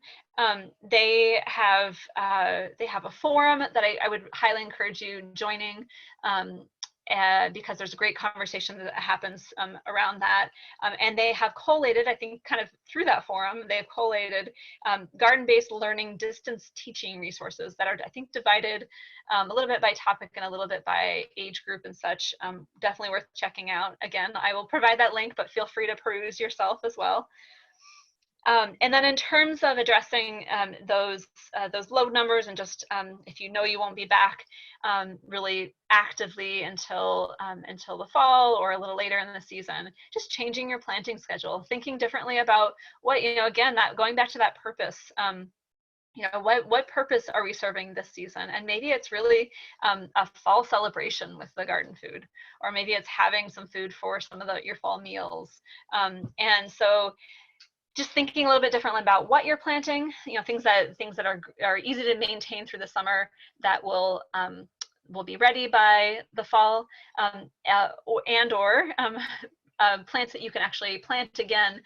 They have a forum that I would highly encourage you joining. Because there's a great conversation that happens around that. And they have collated, I think kind of through that forum, they've collated garden-based learning distance teaching resources that are, I think, divided a little bit by topic and a little bit by age group and such. Definitely worth checking out. Again, I will provide that link, but feel free to peruse yourself as well. And then in terms of addressing those load numbers and just if you won't be back really actively until the fall or a little later in the season, just changing your planting schedule, thinking differently about what, again, that going back to that purpose. What purpose are we serving this season? And maybe it's really a fall celebration with the garden food, or maybe it's having some food for some of your fall meals. And so just thinking a little bit differently about what you're planting, things that are easy to maintain through the summer that will be ready by the fall, plants that you can actually plant again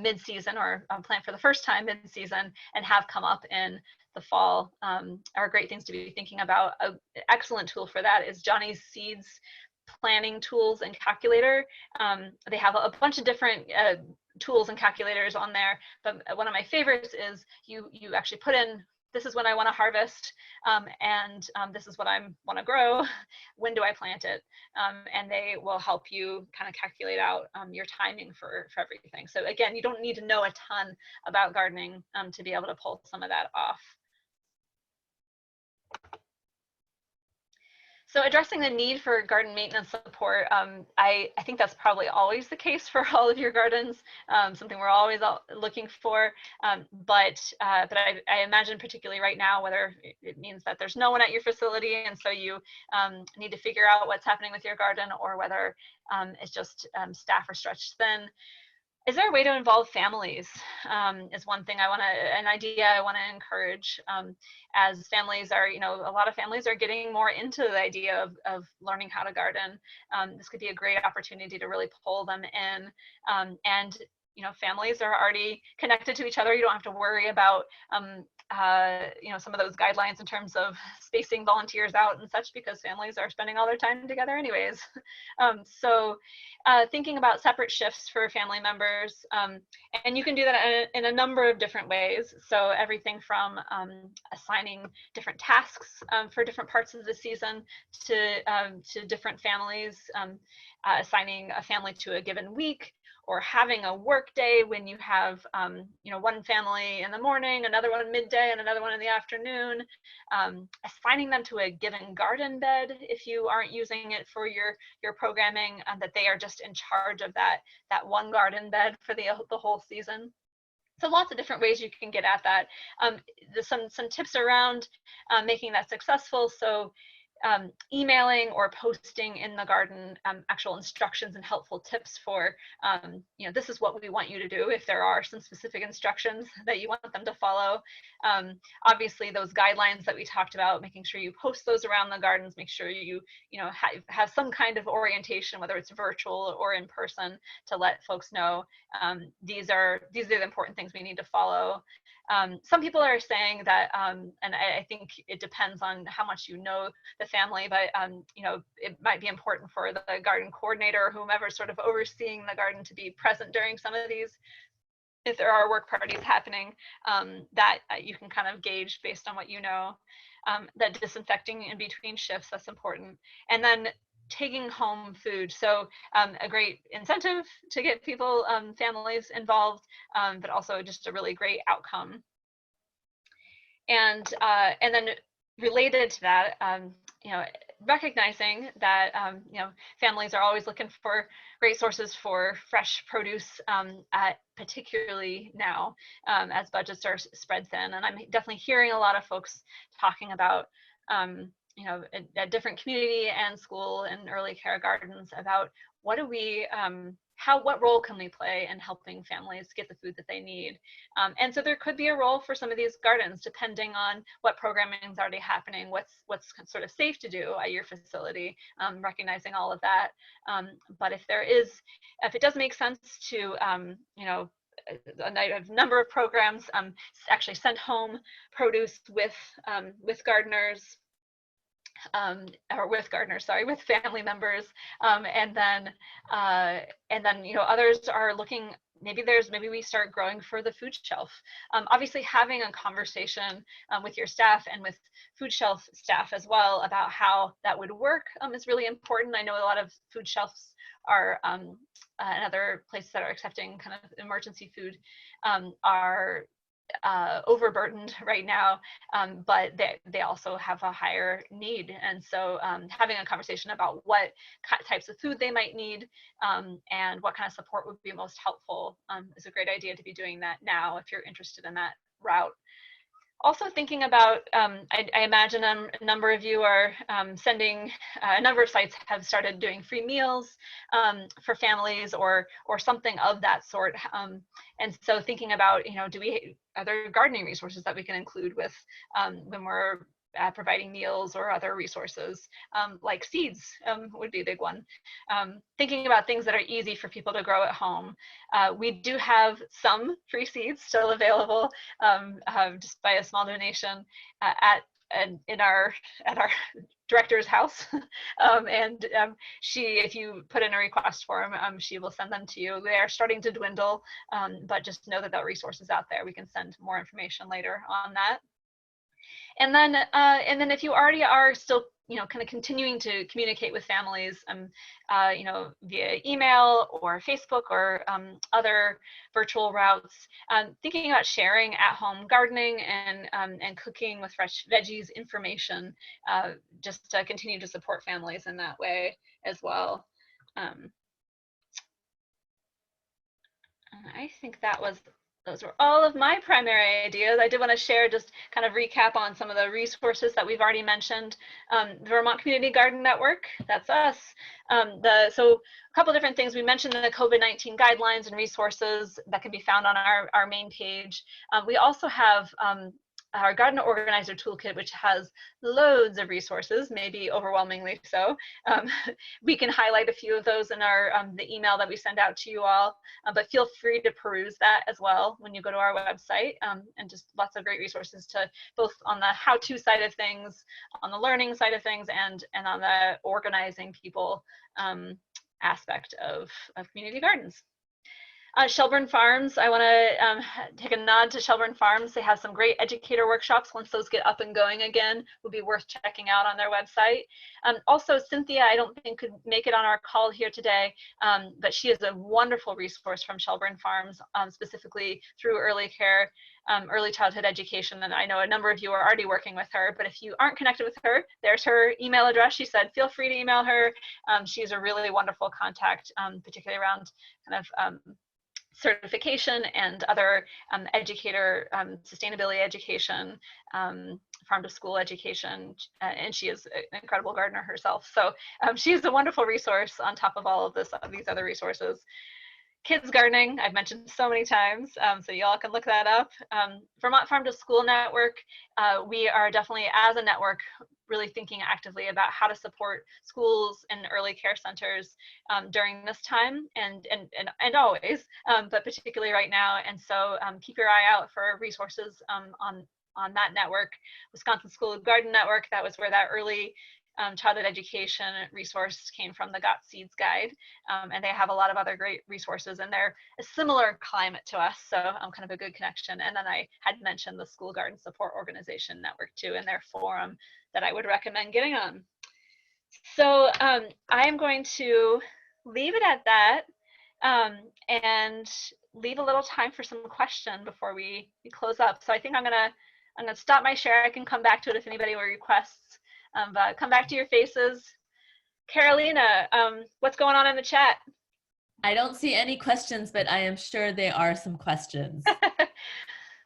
mid-season, or plant for the first time mid-season and have come up in the fall are great things to be thinking about. An excellent tool for that is Johnny's Seeds planning tools and calculator. They have a bunch of different tools and calculators on there, but one of my favorites is you actually put in, this is when I want to harvest, and this is what I want to grow, when do I plant it, and they will help you kind of calculate out your timing for everything. So again, you don't need to know a ton about gardening to be able to pull some of that off. So addressing the need for garden maintenance support, I think that's probably always the case for all of your gardens, something we're always looking for. But I imagine particularly right now, whether it means that there's no one at your facility and so you need to figure out what's happening with your garden, or whether it's just staff are stretched thin. Is there a way to involve families? Is one thing an idea I want to encourage, as families are, a lot of families are getting more into the idea of learning how to garden. This could be a great opportunity to really pull them in. And families are already connected to each other. You don't have to worry about some of those guidelines in terms of spacing volunteers out and such, because families are spending all their time together anyways. So thinking about separate shifts for family members, and you can do that in a number of different ways. So everything from assigning different tasks for different parts of the season to different families, assigning a family to a given week, or having a work day when you have one family in the morning, another one midday, and another one in the afternoon, assigning them to a given garden bed if you aren't using it for your programming, that they are just in charge of that one garden bed for the whole season. So lots of different ways you can get at that. There's some tips around making that successful. So emailing or posting in the garden actual instructions and helpful tips for, this is what we want you to do, if there are some specific instructions that you want them to follow. Obviously, those guidelines that we talked about, making sure you post those around the gardens, make sure you have some kind of orientation, whether it's virtual or in person, to let folks know these are the important things we need to follow. Some people are saying that, and I think it depends on how much you know the family, but it might be important for the garden coordinator or whomever sort of overseeing the garden to be present during some of these, if there are work parties happening, that you can kind of gauge based on what you know. That disinfecting in between shifts, that's important. And then taking home food. So a great incentive to get people, families involved, but also just a really great outcome. And then related to that, recognizing that families are always looking for great sources for fresh produce, particularly now as budgets are spread thin. And I'm definitely hearing a lot of folks talking about at different community and school and early care gardens about what role can we play in helping families get the food that they need. And so there could be a role for some of these gardens, depending on what programming is already happening, what's sort of safe to do at your facility, recognizing all of that. But if it does make sense to, a number of programs actually send home produce with gardeners, with family members, and then others are looking. Maybe we start growing for the food shelf. Obviously, having a conversation with your staff and with food shelf staff as well about how that would work is really important. I know a lot of food shelves are and other places that are accepting kind of emergency food are overburdened right now, but they also have a higher need. And so having a conversation about what types of food they might need and what kind of support would be most helpful is a great idea to be doing that now if you're interested in that route. Also thinking about, I imagine a number of you are sending, a number of sites have started doing free meals for families or something of that sort. And so thinking about, are there gardening resources that we can include with when we're providing meals or other resources, like seeds would be a big one. Thinking about things that are easy for people to grow at home. We do have some free seeds still available just by a small donation at our director's house. If you put in a request form, she will send them to you. They are starting to dwindle, but just know that the resource is out there. We can send more information later on that. And then if you already are still, kind of continuing to communicate with families, via email or Facebook or other virtual routes, thinking about sharing at-home gardening and cooking with fresh veggies information, just to continue to support families in that way as well. I think those were all of my primary ideas. I did want to share, just kind of recap on some of the resources that we've already mentioned. The Vermont Community Garden Network, that's us. So a couple different things. We mentioned the COVID-19 guidelines and resources that can be found on our main page. We also have our Garden Organizer Toolkit, which has loads of resources, maybe overwhelmingly so. We can highlight a few of those in our the email that we send out to you all, but feel free to peruse that as well when you go to our website, and just lots of great resources to both on the how-to side of things, on the learning side of things, and on the organizing people aspect of community gardens. Shelburne Farms, I want to take a nod to Shelburne Farms. They have some great educator workshops. Once those get up and going again, would be worth checking out on their website. Also, Cynthia, I don't think could make it on our call here today, but she is a wonderful resource from Shelburne Farms, specifically through early care, early childhood education. And I know a number of you are already working with her, but if you aren't connected with her, there's her email address. She said, feel free to email her. She's a really wonderful contact, particularly around kind of certification and other educator sustainability education, farm to school education, and she is an incredible gardener herself. So she's a wonderful resource on top of all of these other resources. Kids gardening, I've mentioned so many times, so y'all can look that up. Vermont Farm to School Network, we are definitely, as a network, really thinking actively about how to support schools and early care centers during this time and always, but particularly right now. And so keep your eye out for resources on that network. Wisconsin School Garden Network, that was where that early childhood education resource came from, the Got Seeds Guide, and they have a lot of other great resources, and they're a similar climate to us, so kind of a good connection. And then I had mentioned the School Garden Support Organization Network too, and their forum that I would recommend getting on. So I am going to leave it at that and leave a little time for some question before we close up. So I think I'm gonna stop my share. I can come back to it if anybody requests. But come back to your faces. Carolina, what's going on in the chat? I don't see any questions, but I am sure there are some questions.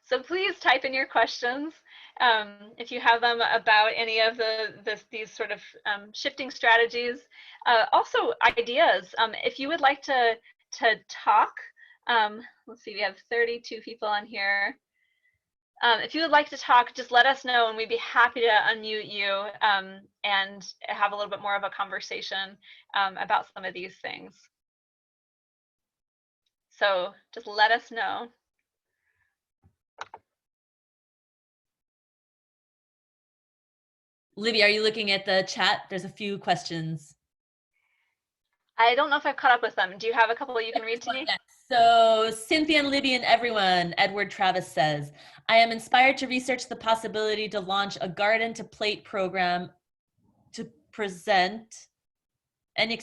So please type in your questions if you have them about any of these sort of shifting strategies. Also ideas. If you would like to talk, let's see, we have 32 people on here. If you would like to talk, just let us know and we'd be happy to unmute you and have a little bit more of a conversation about some of these things. So just let us know. Libby, are you looking at the chat? There's a few questions. I don't know if I've caught up with them. Do you have a couple you can read to me? Yes. So Cynthia and Libby and everyone, Edward Travis says, I am inspired to research the possibility to launch a garden to plate program to present. Any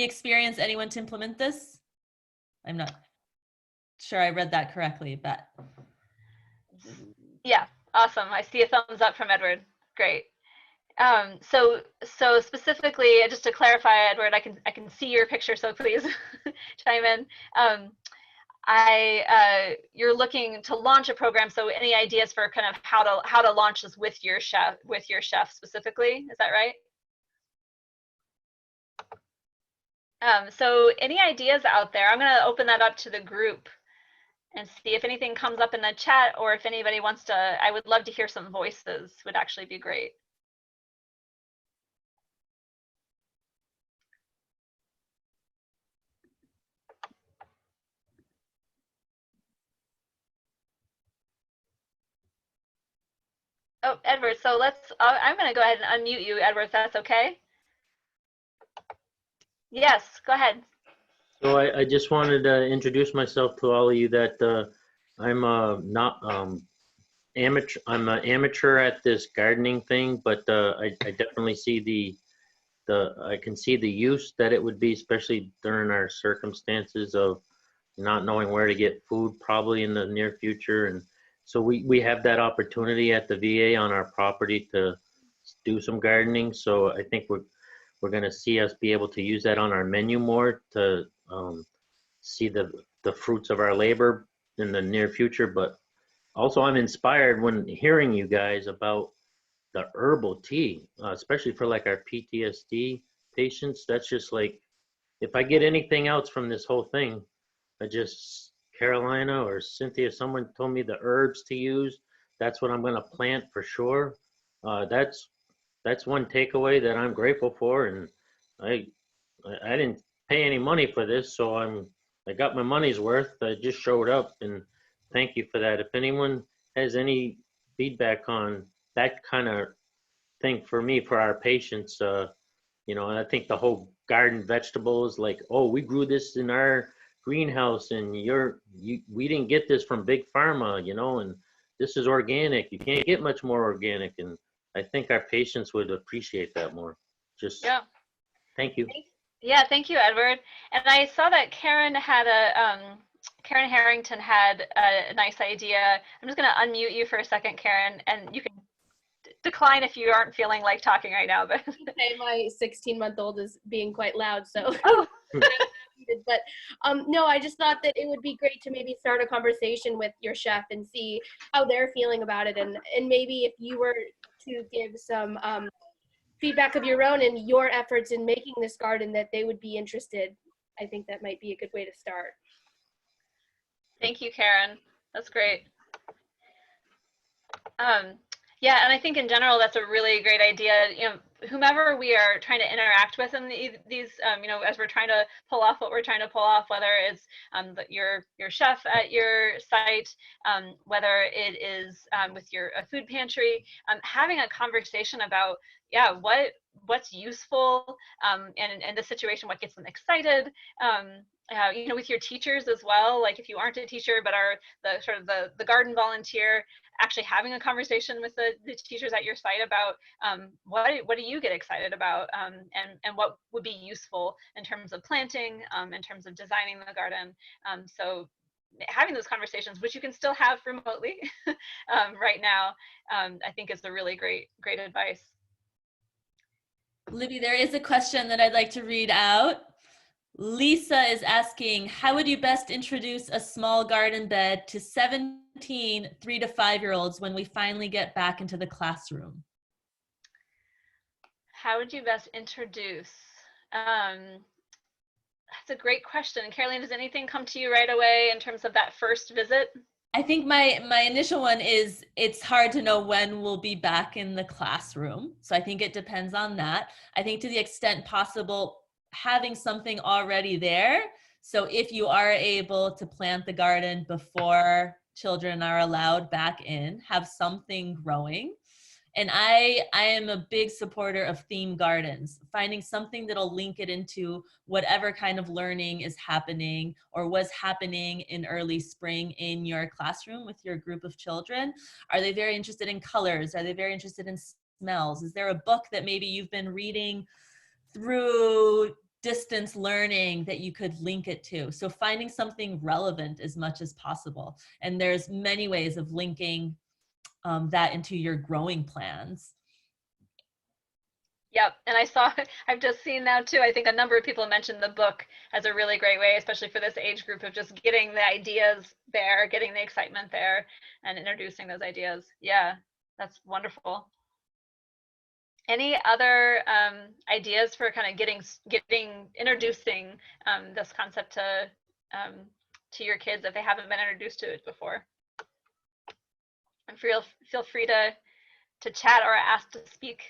experience, anyone to implement this? I'm not sure I read that correctly, but. Yeah, awesome. I see a thumbs up from Edward. Great. So specifically, just to clarify, Edward, I can see your picture, so please chime in. You're looking to launch a program. So any ideas for kind of how to launch this with your chef specifically? Is that right? So any ideas out there? I'm going to open that up to the group and see if anything comes up in the chat, or if anybody wants to. I would love to hear some voices. Would actually be great. Oh, Edward, so I'm going to go ahead and unmute you, Edward, if that's okay. Yes, go ahead. So I just wanted to introduce myself to all of you that I'm not amateur. I'm an amateur at this gardening thing, but I definitely see I can see the use that it would be, especially during our circumstances of not knowing where to get food probably in the near future. And so we have that opportunity at the VA on our property to do some gardening. So I think we're going to see us be able to use that on our menu more to see the fruits of our labor in the near future. But also I'm inspired when hearing you guys about the herbal tea, especially for like our PTSD patients. That's just like, if I get anything else from this whole thing, Carolina or Cynthia, someone told me the herbs to use. That's what I'm going to plant for sure. That's one takeaway that I'm grateful for. And I didn't pay any money for this, so I got my money's worth. I just showed up, and thank you for that. If anyone has any feedback on that kind of thing for me, for our patients, and I think the whole garden vegetables, like, oh, we grew this in our greenhouse, and we didn't get this from big pharma, and this is organic. You can't get much more organic, and I think our patients would appreciate that more. Yeah. Thank you. Yeah, thank you, Edward. And I saw that Karen Harrington had a nice idea. I'm just going to unmute you for a second, Karen, and you can decline if you aren't feeling like talking right now. But my 16-month-old is being quite loud, so oh. But no, I just thought that it would be great to maybe start a conversation with your chef and see how they're feeling about it, and maybe if you were to give some feedback of your own and your efforts in making this garden, that they would be interested. I think that might be a good way to start. Thank you, Karen. That's great. Yeah, and I think in general that's a really great idea. You know, whomever we are trying to interact with in these, you know, as we're trying to pull off what we're trying to pull off, whether it's your chef at your site, whether it is with a food pantry, having a conversation about, yeah, what's useful, and in this situation, what gets them excited. You know, with your teachers as well, like if you aren't a teacher but are the garden volunteer, actually having a conversation with the teachers at your site about what do you get excited about, and what would be useful in terms of planting, in terms of designing the garden. So having those conversations, which you can still have remotely right now, I think is a really great advice. Libby, there is a question that I'd like to read out. Lisa is asking, how would you best introduce a small garden bed to 17 3 to 5-year-olds when we finally get back into the classroom? How would you best introduce? That's a great question. Caroline, does anything come to you right away in terms of that first visit? I think my initial one is, it's hard to know when we'll be back in the classroom. So I think it depends on that. I think to the extent possible, having something already there. So if you are able to plant the garden before children are allowed back in, have something growing. And I am a big supporter of theme gardens, finding something that'll link it into whatever kind of learning is happening or was happening in early spring in your classroom with your group of children. Are they very interested in colors? Are they very interested in smells? Is there a book that maybe you've been reading through distance learning that you could link it to? So finding something relevant as much as possible. And there's many ways of linking that into your growing plans. Yep, and I've just seen now too, I think a number of people mentioned the book as a really great way, especially for this age group, of just getting the ideas there, getting the excitement there, and introducing those ideas. Yeah, that's wonderful. Any other ideas for kind of introducing this concept to your kids if they haven't been introduced to it before? And feel free to chat or ask to speak.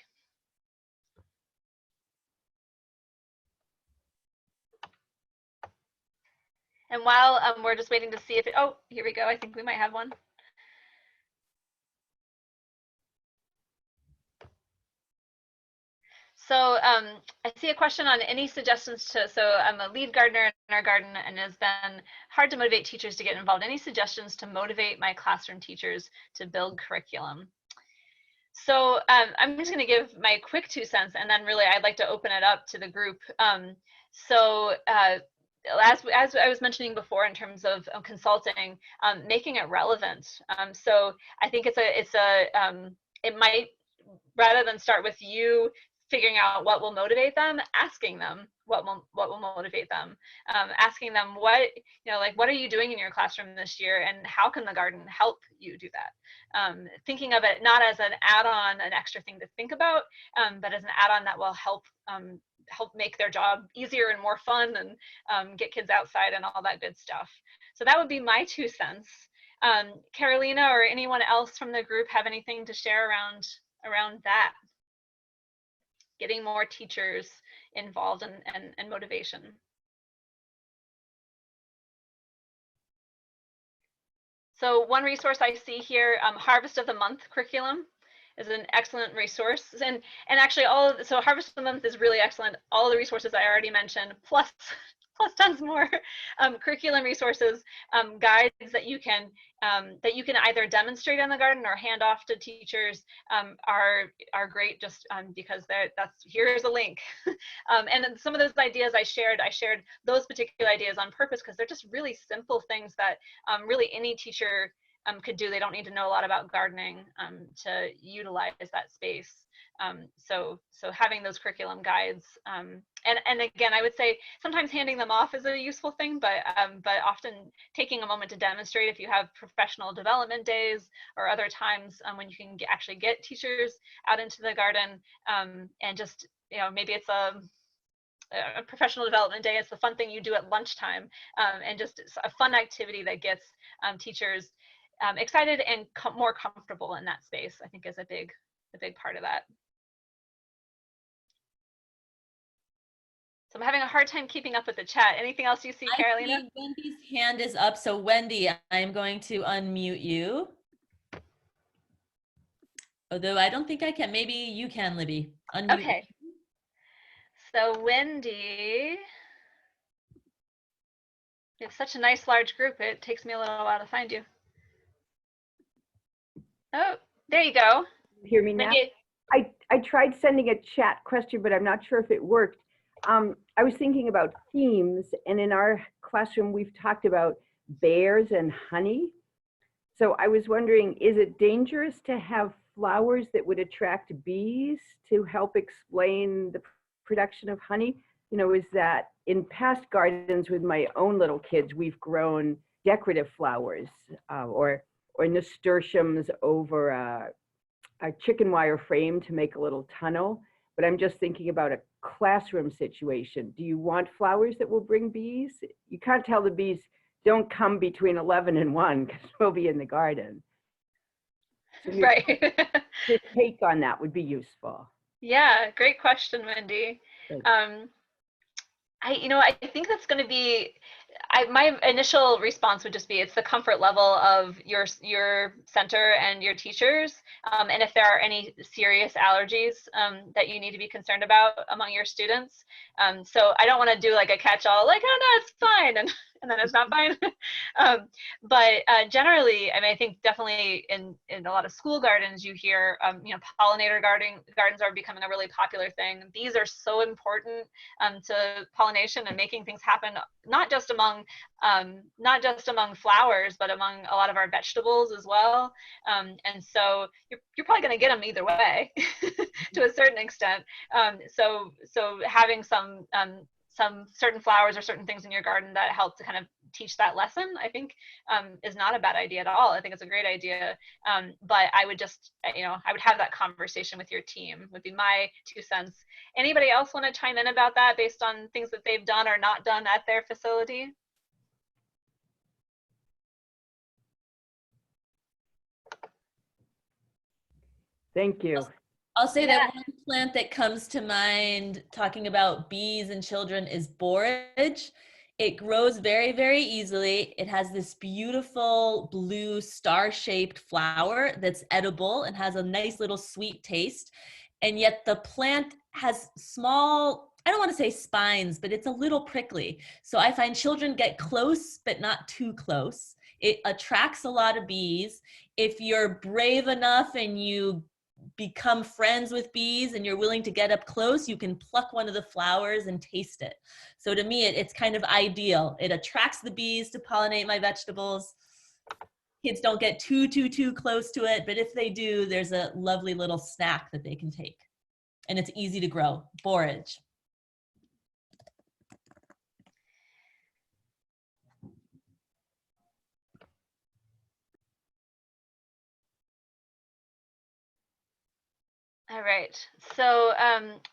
And while we're just waiting to see if oh, here we go. I think we might have one. So I see a question on any suggestions so I'm a lead gardener in our garden, and it's been hard to motivate teachers to get involved. Any suggestions to motivate my classroom teachers to build curriculum? So I'm just going to give my quick 2 cents, and then really I'd like to open it up to the group. As I was mentioning before, in terms of consulting, making it relevant. So I think it might, rather than start with you figuring out what will motivate them, asking them what will motivate them, asking them what are you doing in your classroom this year, and how can the garden help you do that? Thinking of it not as an add-on, an extra thing to think about, but as an add-on that will help make their job easier and more fun, and get kids outside and all that good stuff. So that would be my 2 cents. Carolina or anyone else from the group have anything to share around that? Getting more teachers involved and motivation. So one resource I see here, Harvest of the Month curriculum is an excellent resource, and actually so Harvest of the Month is really excellent. All the resources I already mentioned, plus tons more curriculum resources, guides that you can either demonstrate in the garden or hand off to teachers, are great, just because here's a link. And then some of those ideas I shared those particular ideas on purpose, because they're just really simple things that really any teacher could do. They don't need to know a lot about gardening to utilize that space. So having those curriculum guides, and again, I would say sometimes handing them off is a useful thing, but often taking a moment to demonstrate, if you have professional development days or other times when you can actually get teachers out into the garden, and just, maybe it's a professional development day, it's the fun thing you do at lunchtime, and just a fun activity that gets teachers excited and more comfortable in that space, I think is a big part of that. So I'm having a hard time keeping up with the chat. Anything else you see, Carolina? I see Wendy's hand is up. So Wendy, I'm going to unmute you. Although I don't think I can. Maybe you can, Libby. Unmute. Okay. So Wendy, you have such a nice large group. It takes me a little while to find you. Oh, there you go. Hear me now? Wendy. I tried sending a chat question, but I'm not sure if it worked. I was thinking about themes, and in our classroom, we've talked about bears and honey. So I was wondering, is it dangerous to have flowers that would attract bees to help explain the production of honey? Is that in past gardens with my own little kids, we've grown decorative flowers or nasturtiums over a chicken wire frame to make a little tunnel. But I'm just thinking about a classroom situation. Do you want flowers that will bring bees? You can't tell the bees, don't come between 11 and 1 because we'll be in the garden. So Right. your take on that would be useful. Yeah, great question, Wendy. I think that's going to be, my initial response would just be, it's the comfort level of your center and your teachers, and if there are any serious allergies that you need to be concerned about among your students. So I don't want to do like a catch-all, like, oh no, it's fine, and then it's not fine. But generally, I think definitely in a lot of school gardens, you hear, pollinator gardens are becoming a really popular thing. Bees are so important to pollination and making things happen, not just among flowers, but among a lot of our vegetables as well. And so you're probably going to get them either way to a certain extent. So having some certain flowers or certain things in your garden that help to kind of teach that lesson, I think is not a bad idea at all. I think it's a great idea. But I would just, I would have that conversation with your team, would be my 2 cents. Anybody else want to chime in about that based on things that they've done or not done at their facility? Thank you. I'll say that one plant that comes to mind talking about bees and children is borage. It grows very, very easily. It has this beautiful blue star-shaped flower that's edible and has a nice little sweet taste. And yet the plant has small, I don't want to say spines, but it's a little prickly. So I find children get close, but not too close. It attracts a lot of bees. If you're brave enough and you become friends with bees and you're willing to get up close, you can pluck one of the flowers and taste it. So to me, it's kind of ideal. It attracts the bees to pollinate my vegetables. Kids don't get too close to it, but if they do, there's a lovely little snack that they can take. And it's easy to grow, borage. All right, so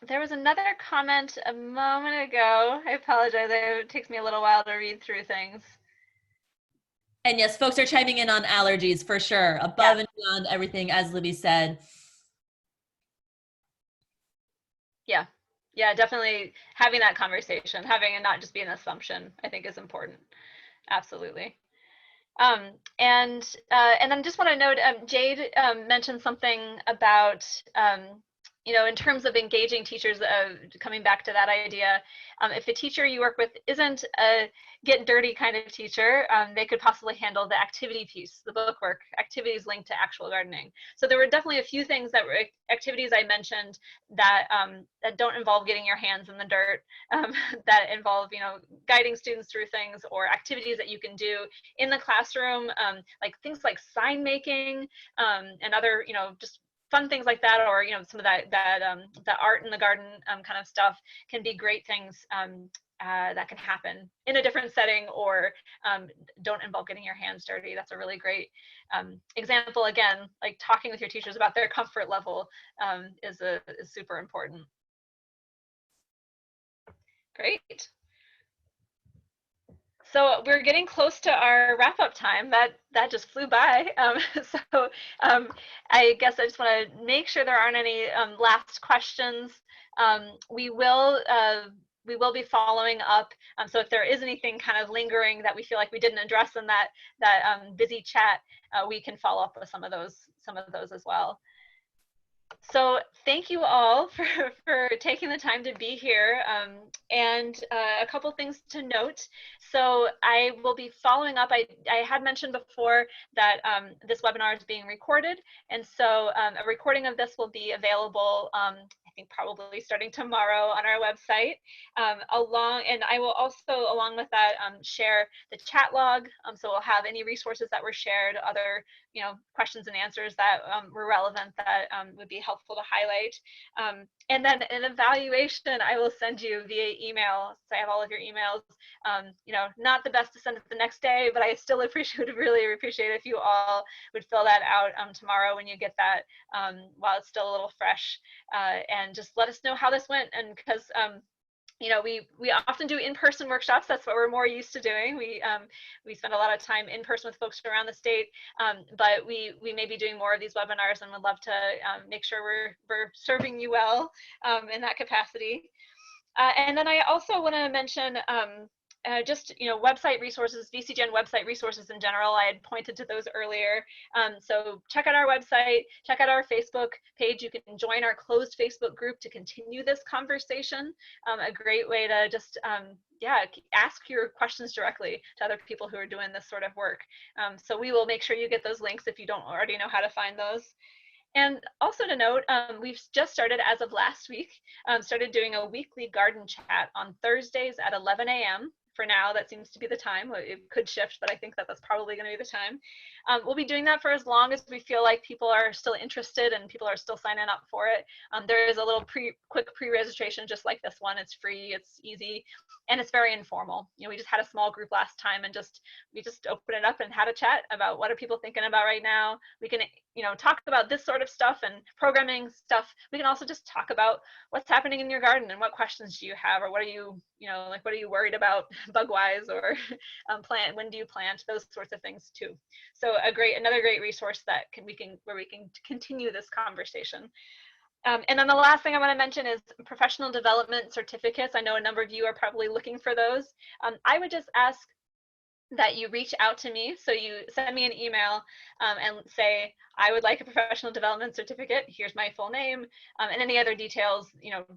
there was another comment a moment ago. I apologize, it takes me a little while to read through things. And yes, folks are chiming in on allergies for sure, above and beyond everything, as Libby said. Yeah, definitely having that conversation, having it not just be an assumption, I think is important. Absolutely. And then just want to note, Jade mentioned something about, in terms of engaging teachers, coming back to that idea, if a teacher you work with isn't a get dirty kind of teacher, they could possibly handle the activity piece, the bookwork, activities linked to actual gardening. So there were definitely a few things that were activities I mentioned that that don't involve getting your hands in the dirt, that involve, guiding students through things, or activities that you can do in the classroom, like things like sign making, and other, just fun things like that, or some of that art in the garden kind of stuff can be great things that can happen in a different setting, or don't involve getting your hands dirty. That's a really great example. Again, like talking with your teachers about their comfort level is super important. Great. So we're getting close to our wrap-up time. That just flew by. I guess I just want to make sure there aren't any last questions. We will be following up. So if there is anything kind of lingering that we feel like we didn't address in that busy chat, we can follow up with some of those as well. So thank you all for taking the time to be here. And a couple things to note. So I will be following up. I had mentioned before that this webinar is being recorded. And so a recording of this will be available, I think probably starting tomorrow on our website. And I will also, along with that, share the chat log. So we'll have any resources that were shared, other questions and answers that were relevant that would be helpful to highlight. And then an evaluation I will send you via email. So I have all of your emails. Not the best to send it the next day, but I still really appreciate if you all would fill that out tomorrow when you get that, while it's still a little fresh, and just let us know how this went. And because we often do in-person workshops. That's what we're more used to doing. We spend a lot of time in person with folks around the state, but we may be doing more of these webinars, and would love to make sure we're serving you well in that capacity. And then I also want to mention just website resources, VCGen website resources in general. I had pointed to those earlier. So check out our website, check out our Facebook page. You can join our closed Facebook group to continue this conversation. A great way to just ask your questions directly to other people who are doing this sort of work. So we will make sure you get those links if you don't already know how to find those. And also to note, we've just started, as of last week, started doing a weekly garden chat on Thursdays at 11 a.m. For now, that seems to be the time. It could shift, but I think that's probably going to be the time. We'll be doing that for as long as we feel like people are still interested and people are still signing up for it. There is a little quick pre-registration, just like this one. It's free, it's easy, and it's very informal. We just had a small group last time, and we just opened it up and had a chat about what are people thinking about right now. We can talk about this sort of stuff and programming stuff. We can also just talk about what's happening in your garden and what questions do you have, or what are you what are you worried about bug-wise, or when do you plant, those sorts of things too. So another great resource that where we can continue this conversation. And then the last thing I want to mention is professional development certificates. I know a number of you are probably looking for those. I would just ask that you reach out to me. So you send me an email and say, I would like a professional development certificate. Here's my full name, and any other details,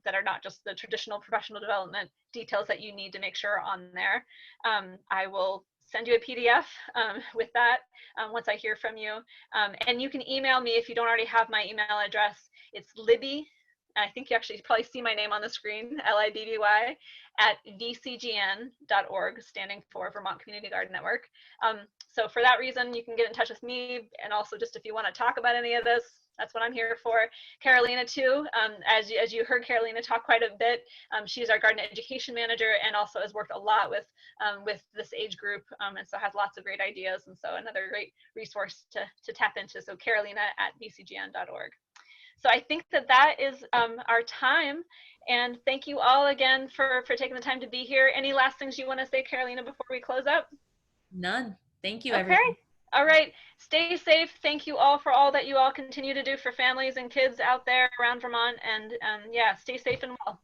that are not just the traditional professional development details that you need to make sure are on there. I will send you a PDF with that once I hear from you. And you can email me if you don't already have my email address. It's Libby. I think you actually probably see my name on the screen, Libby, at vcgn.org, standing for Vermont Community Garden Network. So for that reason, you can get in touch with me, and also just if you want to talk about any of this, that's what I'm here for. Carolina too, as you heard Carolina talk quite a bit, she's our garden education manager, and also has worked a lot with this age group, and so has lots of great ideas, and so another great resource to tap into. So Carolina at vcgn.org. So I think that is our time, and thank you all again for taking the time to be here. Any last things you want to say, Carolina, before we close up? None. Thank you, Okay. everyone. All right. Stay safe. Thank you all for all that you all continue to do for families and kids out there around Vermont, and stay safe and well.